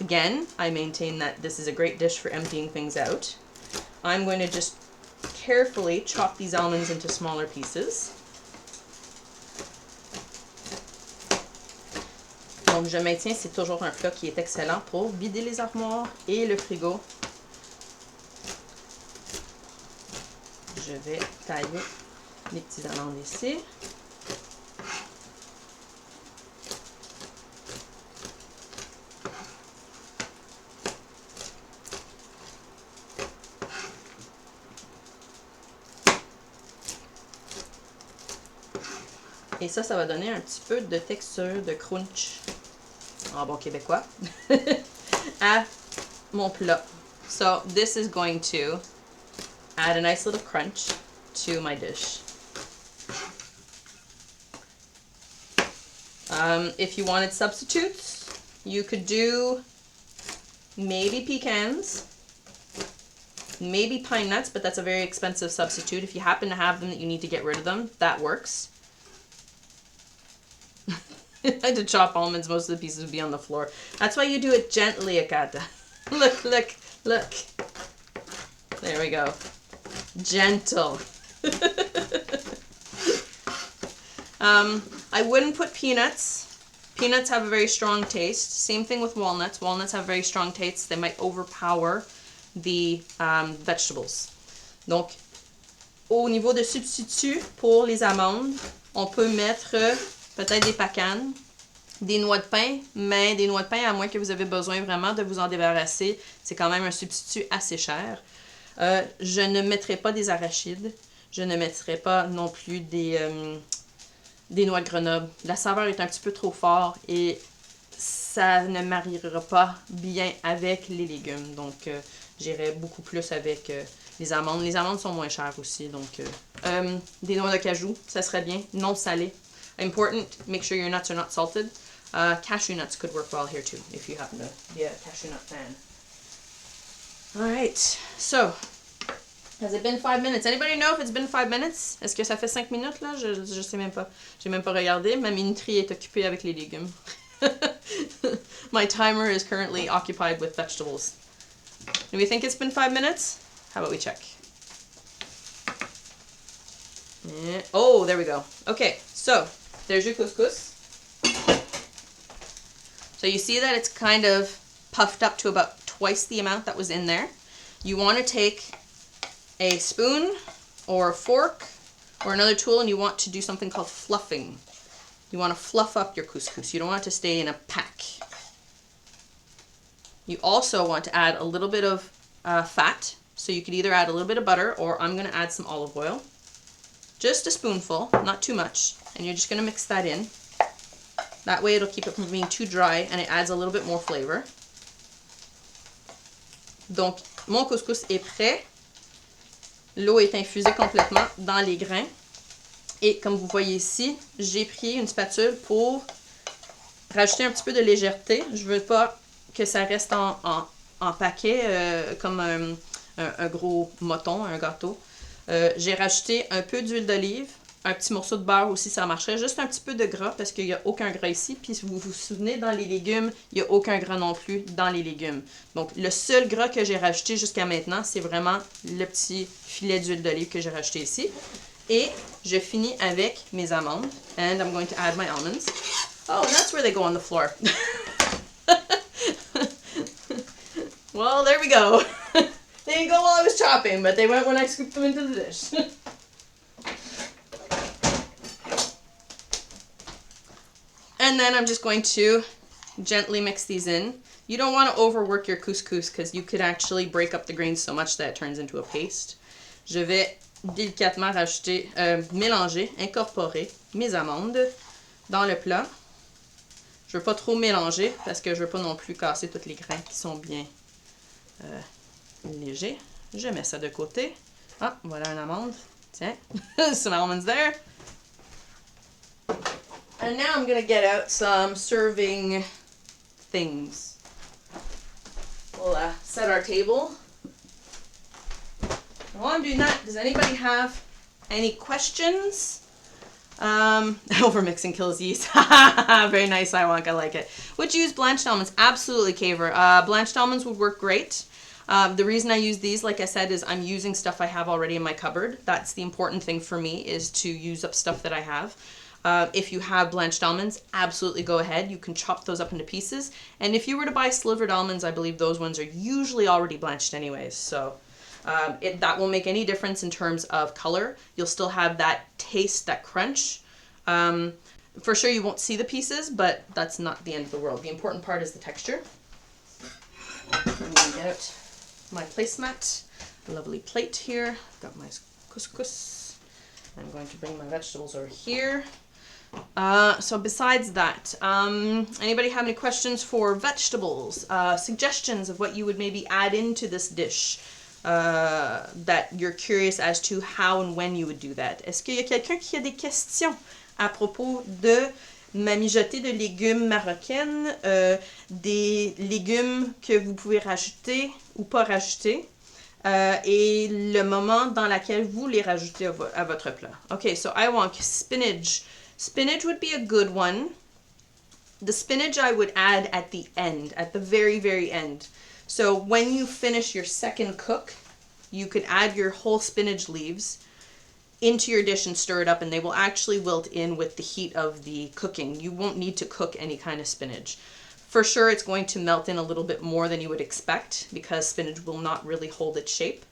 again, I maintain that this is a great dish for emptying things out. I'm going to just carefully chop these almonds into smaller pieces. Donc je maintiens, c'est toujours un plat qui est excellent pour vider les armoires et le frigo. Je vais tailler les petites amandes ici. Et ça va donner un petit peu de texture, de crunch, en bon québécois, à mon plat. So this is going to add a nice little crunch to my dish. If you wanted substitutes, you could do maybe pecans, maybe pine nuts, but that's a very expensive substitute. If you happen to have them that you need to get rid of them, that works. I had to chop almonds, most of the pieces would be on the floor. That's why you do it gently, Akata. Look, look, look. There we go. Gentle. I wouldn't put peanuts. Peanuts have a very strong taste. Same thing with walnuts. Walnuts have very strong tastes. They might overpower the vegetables. Donc, au niveau de substitut pour les amandes, on peut mettre peut-être des pacanes, des noix de pain, mais des noix de pain, à moins que vous avez besoin vraiment de vous en débarrasser, c'est quand même un substitut assez cher. Je ne mettrai pas des arachides. Je ne mettrai pas non plus des noix de Grenoble. La saveur est un petit peu trop forte et ça ne mariera pas bien avec les légumes. Donc, j'irai beaucoup plus avec les amandes. Les amandes sont moins chères aussi. Donc, des noix de cajou, ça serait bien. Non salé. Important, make sure your nuts are not salted. Cashew nuts could work well here too, if you happen to be a cashew nut fan. Alright, so, has it been 5 minutes? Anybody know if it's been 5 minutes? Est-ce que ça fait 5 minutes là? Je sais même pas. J'ai même pas regardé. Ma minuterie est occupée avec les légumes. My timer is currently occupied with vegetables. Do we think it's been 5 minutes? How about we check? And, oh, there we go. Okay, so there's your couscous. So you see that it's kind of puffed up to about twice the amount that was in there. You want to take a spoon or a fork or another tool and you want to do something called fluffing. You want to fluff up your couscous. You don't want it to stay in a pack. You also want to add a little bit of fat. So you could either add a little bit of butter or I'm going to add some olive oil. Just a spoonful, not too much. And you're just going to mix that in. That way it'll keep it from being too dry and it adds a little bit more flavor. Donc, mon couscous est prêt. L'eau est infusée complètement dans les grains. Et comme vous voyez ici, j'ai pris une spatule pour rajouter un petit peu de légèreté. Je veux pas que ça reste en paquet comme un gros mouton, un gâteau. J'ai rajouté un peu d'huile d'olive, un petit morceau de beurre aussi, ça marcherait. Juste un petit peu de gras parce qu'il n'y a aucun gras ici. Puis si vous vous souvenez, dans les légumes, il n'y a aucun gras non plus dans les légumes. Donc le seul gras que j'ai rajouté jusqu'à maintenant, c'est vraiment le petit filet d'huile d'olive que j'ai rajouté ici. Et je finis avec mes amandes. And I'm going to add my almonds. Oh, and that's where they go on the floor. Well, there we go. They didn't go while I was chopping, but they went when I scooped them into the dish. And then I'm just going to gently mix these in. You don't want to overwork your couscous because you could actually break up the grains so much that it turns into a paste. Je vais délicatement rajouter, mélanger, incorporer mes amandes dans le plat. Je veux pas trop mélanger parce que je veux pas non plus casser tous les grains qui sont bien légers. Je mets ça de côté. Ah, voilà une amande. Tiens, some almonds there. And now I'm going to get out some serving things. We'll set our table. While I'm doing that, does anybody have any questions? Overmixing kills yeast. Very nice, Iwanka, I like it. Would you use blanched almonds? Absolutely, Kaver. Blanched almonds would work great. The reason I use these, like I said, is I'm using stuff I have already in my cupboard. That's the important thing for me, is to use up stuff that I have. If you have blanched almonds, absolutely go ahead. You can chop those up into pieces. And if you were to buy slivered almonds, I believe those ones are usually already blanched anyways. So that won't make any difference in terms of color. You'll still have that taste, that crunch. For sure you won't see the pieces, but that's not the end of the world. The important part is the texture. I'm going to get out my placemat. A lovely plate here. I've got my couscous. I'm going to bring my vegetables over here. So besides that, anybody have any questions for vegetables? Suggestions of what you would maybe add into this dish? That you're curious as to how and when you would do that. Est-ce qu'il y a quelqu'un qui a des questions à propos de ma mijotée de légumes marocaine, des légumes que vous pouvez rajouter ou pas rajouter, et le moment dans lequel vous les rajoutez à votre plat? Okay, so I want spinach. Spinach would be a good one. The spinach I would add at the end, at the very, very end. So when you finish your second cook, you could add your whole spinach leaves into your dish and stir it up, and they will actually wilt in with the heat of the cooking. You won't need to cook any kind of spinach. For sure, it's going to melt in a little bit more than you would expect because spinach will not really hold its shape.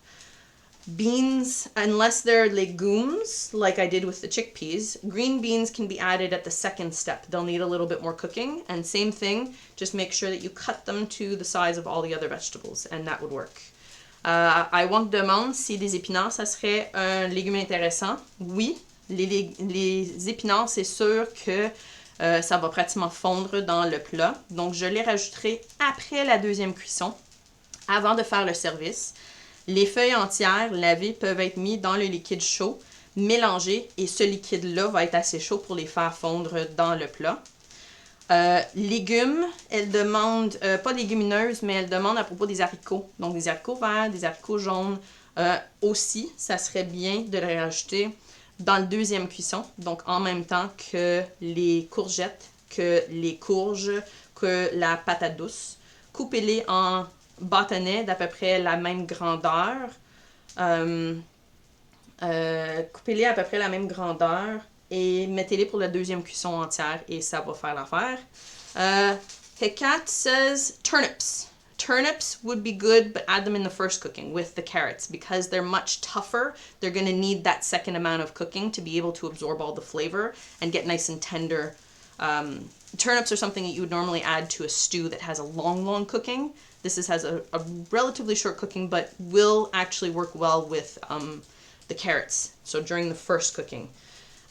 Beans, unless they're legumes, like I did with the chickpeas, green beans can be added at the second step. They'll need a little bit more cooking, and same thing, just make sure that you cut them to the size of all the other vegetables, and that would work. I want demande si des épinards, ça serait un légume intéressant. Oui, les épinards, c'est sûr que ça va pratiquement fondre dans le plat. Donc, je les rajouterai après la deuxième cuisson, avant de faire le service. Les feuilles entières lavées peuvent être mises dans le liquide chaud, mélangées, et ce liquide-là va être assez chaud pour les faire fondre dans le plat. Légumes, elle demande, pas légumineuses, mais elle demande à propos des haricots. Donc des haricots verts, des haricots jaunes. Aussi, ça serait bien de les rajouter dans le deuxième cuisson, donc en même temps que les courgettes, que les courges, que la patate douce. Coupez-les en bâtonnets d'à peu près la même grandeur. Coupez-les à peu près la même grandeur et mettez-les pour la deuxième cuisson entière et ça va faire l'affaire. Hekat says turnips. Turnips would be good, but add them in the first cooking with the carrots because they're much tougher. They're going to need that second amount of cooking to be able to absorb all the flavor and get nice and tender. Turnips are something that you would normally add to a stew that has a long cooking. This has a relatively short cooking, but will actually work well with the carrots. So during the first cooking.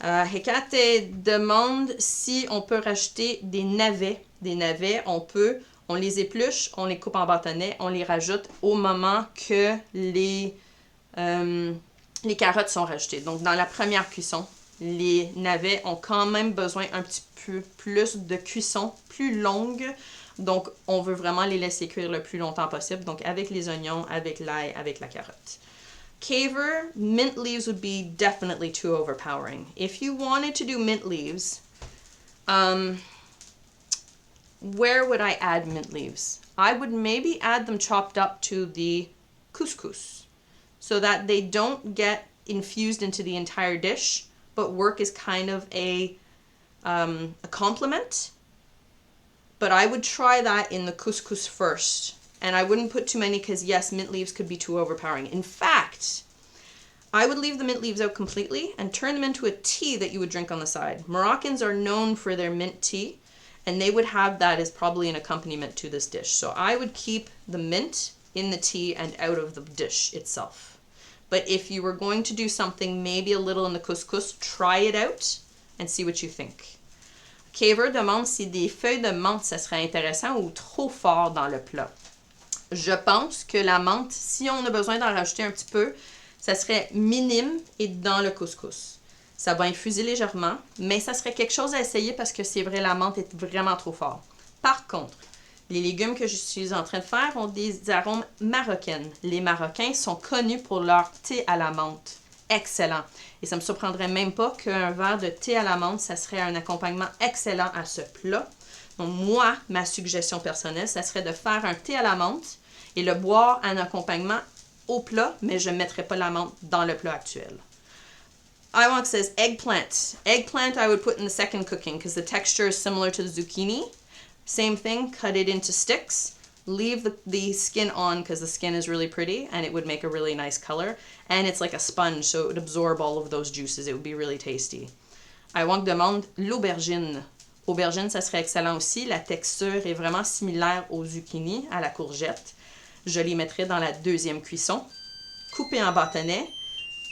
Hecate demande si on peut rajouter des navets. Des navets, on les épluche, on les coupe en bâtonnets, on les rajoute au moment que les carottes sont rajoutées. Donc dans la première cuisson, les navets ont quand même besoin un petit peu plus de cuisson, plus longue. Donc on veut vraiment les laisser cuire le plus longtemps possible. Donc avec les oignons, avec l'ail, avec la carotte. Caver, mint leaves would be definitely too overpowering. If you wanted to do mint leaves, where would I add mint leaves? I would maybe add them chopped up to the couscous so that they don't get infused into the entire dish, but work as kind of a complement. But I would try that in the couscous first. And I wouldn't put too many because, yes, mint leaves could be too overpowering. In fact, I would leave the mint leaves out completely and turn them into a tea that you would drink on the side. Moroccans are known for their mint tea, and they would have that as probably an accompaniment to this dish. So I would keep the mint in the tea and out of the dish itself. But if you were going to do something maybe a little in the couscous, try it out and see what you think. Caver demande si des feuilles de menthe, ça serait intéressant ou trop fort dans le plat. Je pense que la menthe, si on a besoin d'en rajouter un petit peu, ça serait minime et dans le couscous. Ça va infuser légèrement, mais ça serait quelque chose à essayer parce que c'est vrai, la menthe est vraiment trop fort. Par contre, les légumes que je suis en train de faire ont des arômes marocains. Les Marocains sont connus pour leur thé à la menthe. Excellent. Et ça ne me surprendrait même pas qu'un verre de thé à la menthe, ça serait un accompagnement excellent à ce plat. Donc moi, ma suggestion personnelle, ça serait de faire un thé à la menthe et le boire en accompagnement au plat, mais je ne mettrai pas la menthe dans le plat actuel. Iwonk says eggplant. Eggplant I would put in the second cooking because the texture is similar to the zucchini. Same thing, cut it into sticks. Leave the skin on because the skin is really pretty and it would make a really nice color. And it's like a sponge, so it would absorb all of those juices. It would be really tasty. Iwonk demande l'aubergine. Aubergine, ça serait excellent aussi. La texture est vraiment similaire au zucchini, à la courgette. Je les mettrai dans la deuxième cuisson. Couper en bâtonnets.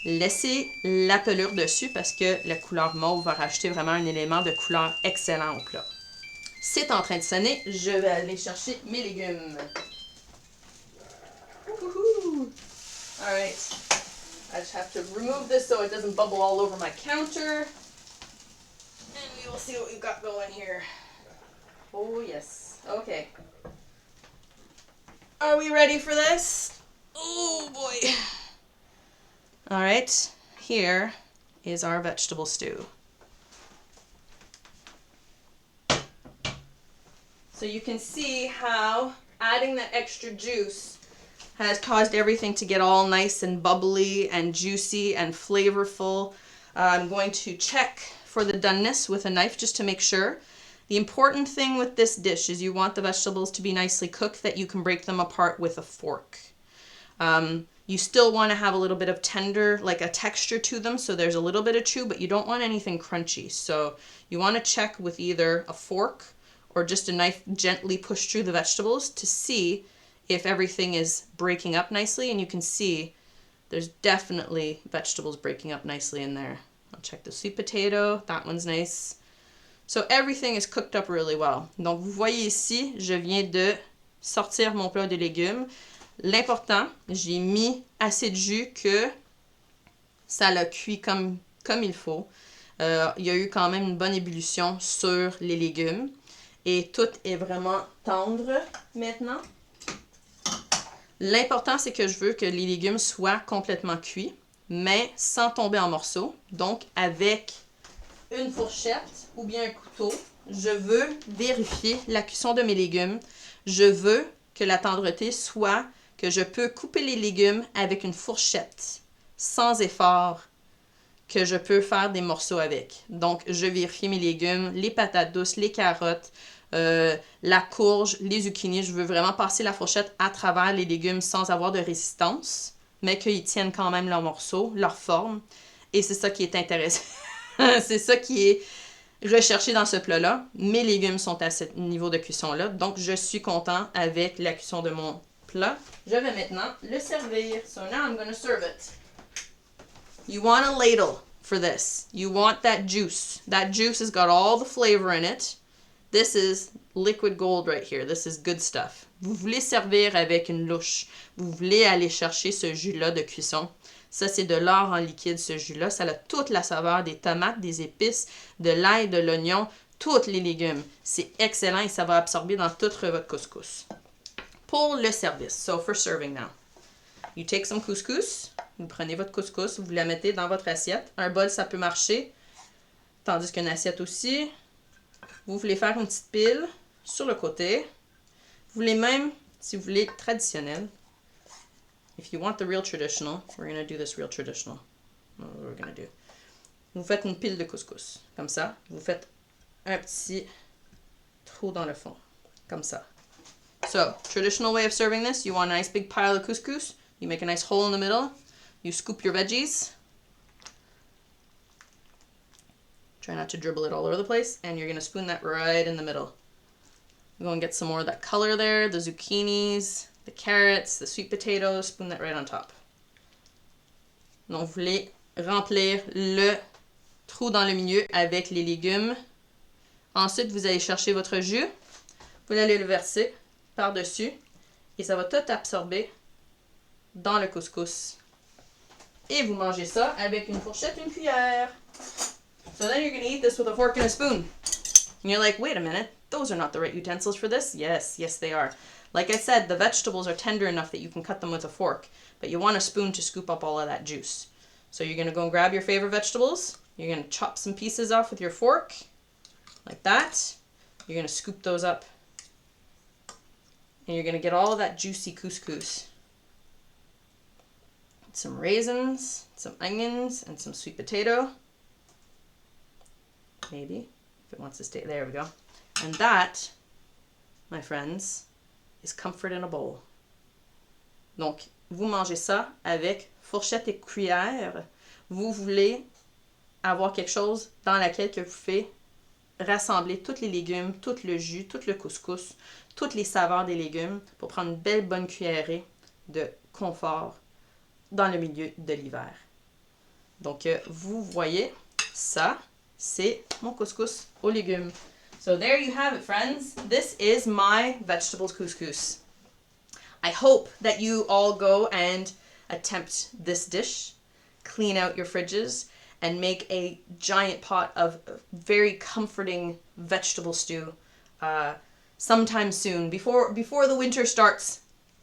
Laisser la pelure dessus parce que la couleur mauve va rajouter vraiment un élément de couleur excellent au plat. C'est en train de sonner. Je vais aller chercher mes légumes. Woohoo! All right. I just have to remove this so it doesn't bubble all over my counter. And we will see what we've got going here. Oh, yes. Okay. Are we ready for this? Oh, boy. All right. Here is our vegetable stew. So you can see how adding that extra juice has caused everything to get all nice and bubbly and juicy and flavorful. I'm going to check for the doneness with a knife just to make sure. The important thing with this dish is you want the vegetables to be nicely cooked, that you can break them apart with a fork. You still want to have a little bit of tender, like a texture to them, so there's a little bit of chew, but you don't want anything crunchy. So you want to check with either a fork or just a knife, gently push through the vegetables to see if everything is breaking up nicely. And you can see there's definitely vegetables breaking up nicely in there. I'll check the sweet potato, that one's nice. So everything is cooked up really well. Donc vous voyez ici, je viens de sortir mon plat de légumes. L'important, j'ai mis assez de jus que ça l'a cuit comme il faut. Il y a eu quand même une bonne ébullition sur les légumes. Et tout est vraiment tendre maintenant. L'important, c'est que je veux que les légumes soient complètement cuits, mais sans tomber en morceaux. Donc, avec une fourchette ou bien un couteau, je veux vérifier la cuisson de mes légumes. Je veux que la tendreté soit que je peux couper les légumes avec une fourchette sans effort que je peux faire des morceaux avec. Donc, je vérifie mes légumes, les patates douces, les carottes, la courge, les zucchinis. Je veux vraiment passer la fourchette à travers les légumes sans avoir de résistance, mais qu'ils tiennent quand même leurs morceaux, leur forme. Et c'est ça qui est intéressant. C'est ça qui est recherché dans ce plat-là. Mes légumes sont à ce niveau de cuisson-là, donc je suis content avec la cuisson de mon plat. Je vais maintenant le servir. So now I'm going to serve it. You want a ladle for this. You want that juice. That juice has got all the flavor in it. This is liquid gold right here. This is good stuff. Vous voulez servir avec une louche. Vous voulez aller chercher ce jus-là de cuisson. Ça, c'est de l'or en liquide, ce jus-là. Ça a toute la saveur des tomates, des épices, de l'ail, de l'oignon, tous les légumes. C'est excellent et ça va absorber dans tout votre couscous. Pour le service, so for serving now. You take some couscous. Vous prenez votre couscous, vous la mettez dans votre assiette. Un bol, ça peut marcher. Tandis qu'une assiette aussi. Vous voulez faire une petite pile sur le côté. Vous voulez même, si vous voulez, traditionnel. If you want the real traditional, we're going to do this real traditional. What we're going to do. Vous faites une pile de couscous, comme ça. Vous faites un petit trou dans le fond, comme ça. So, traditional way of serving this, you want a nice big pile of couscous. You make a nice hole in the middle. You scoop your veggies. Try not to dribble it all over the place. And you're going to spoon that right in the middle. Go and get some more of that color there, the zucchinis, the carrots, the sweet potatoes, spoon that right on top. Donc, vous voulez remplir le trou dans le milieu avec les légumes. Ensuite, vous allez chercher votre jus. Vous allez le verser par-dessus et ça va tout absorber dans le couscous. Et vous mangez ça avec une fourchette et une cuillère. So then you're going to eat this with a fork and a spoon. And you're like, wait a minute, those are not the right utensils for this. Yes, yes they are. Like I said, the vegetables are tender enough that you can cut them with a fork, but you want a spoon to scoop up all of that juice. So you're going to go and grab your favorite vegetables. You're going to chop some pieces off with your fork, like that. You're going to scoop those up. And you're going to get all of that juicy couscous. Some raisins, some onions, and some sweet potato. Maybe, if it wants to stay. There we go. And that, my friends, is comfort in a bowl. Donc, vous mangez ça avec fourchette et cuillère. Vous voulez avoir quelque chose dans laquelle que vous faites rassembler tous les légumes, tout le jus, tout le couscous, toutes les saveurs des légumes pour prendre une belle bonne cuillerée de confort dans le milieu de l'hiver. Donc, vous voyez, ça, c'est mon couscous aux légumes. So there you have it, friends. This is my vegetables couscous. I hope that you all go and attempt this dish, clean out your fridges, and make a giant pot of very comforting vegetable stew sometime soon, before the winter starts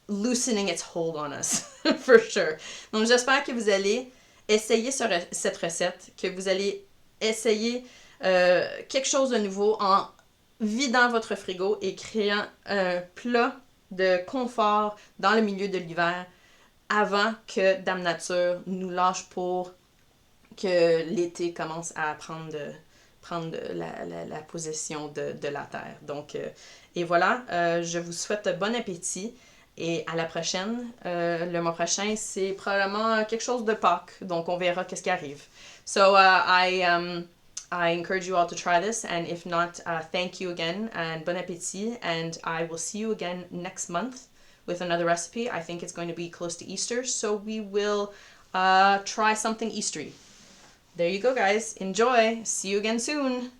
loosening its hold on us, for sure. Donc j'espère que vous allez essayer cette recette, que vous allez essayer quelque chose de nouveau en vidant votre frigo et créant un plat de confort dans le milieu de l'hiver avant que Dame Nature nous lâche pour que l'été commence à prendre la possession de la terre. Donc, et voilà, je vous souhaite bon appétit et à la prochaine. Le mois prochain, c'est probablement quelque chose de Pâques, donc on verra qu'est-ce qui arrive. So, I encourage you all to try this, and if not, thank you again, and bon appétit, and I will see you again next month with another recipe. I think it's going to be close to Easter, so we will try something Eastery. There you go, guys. Enjoy. See you again soon.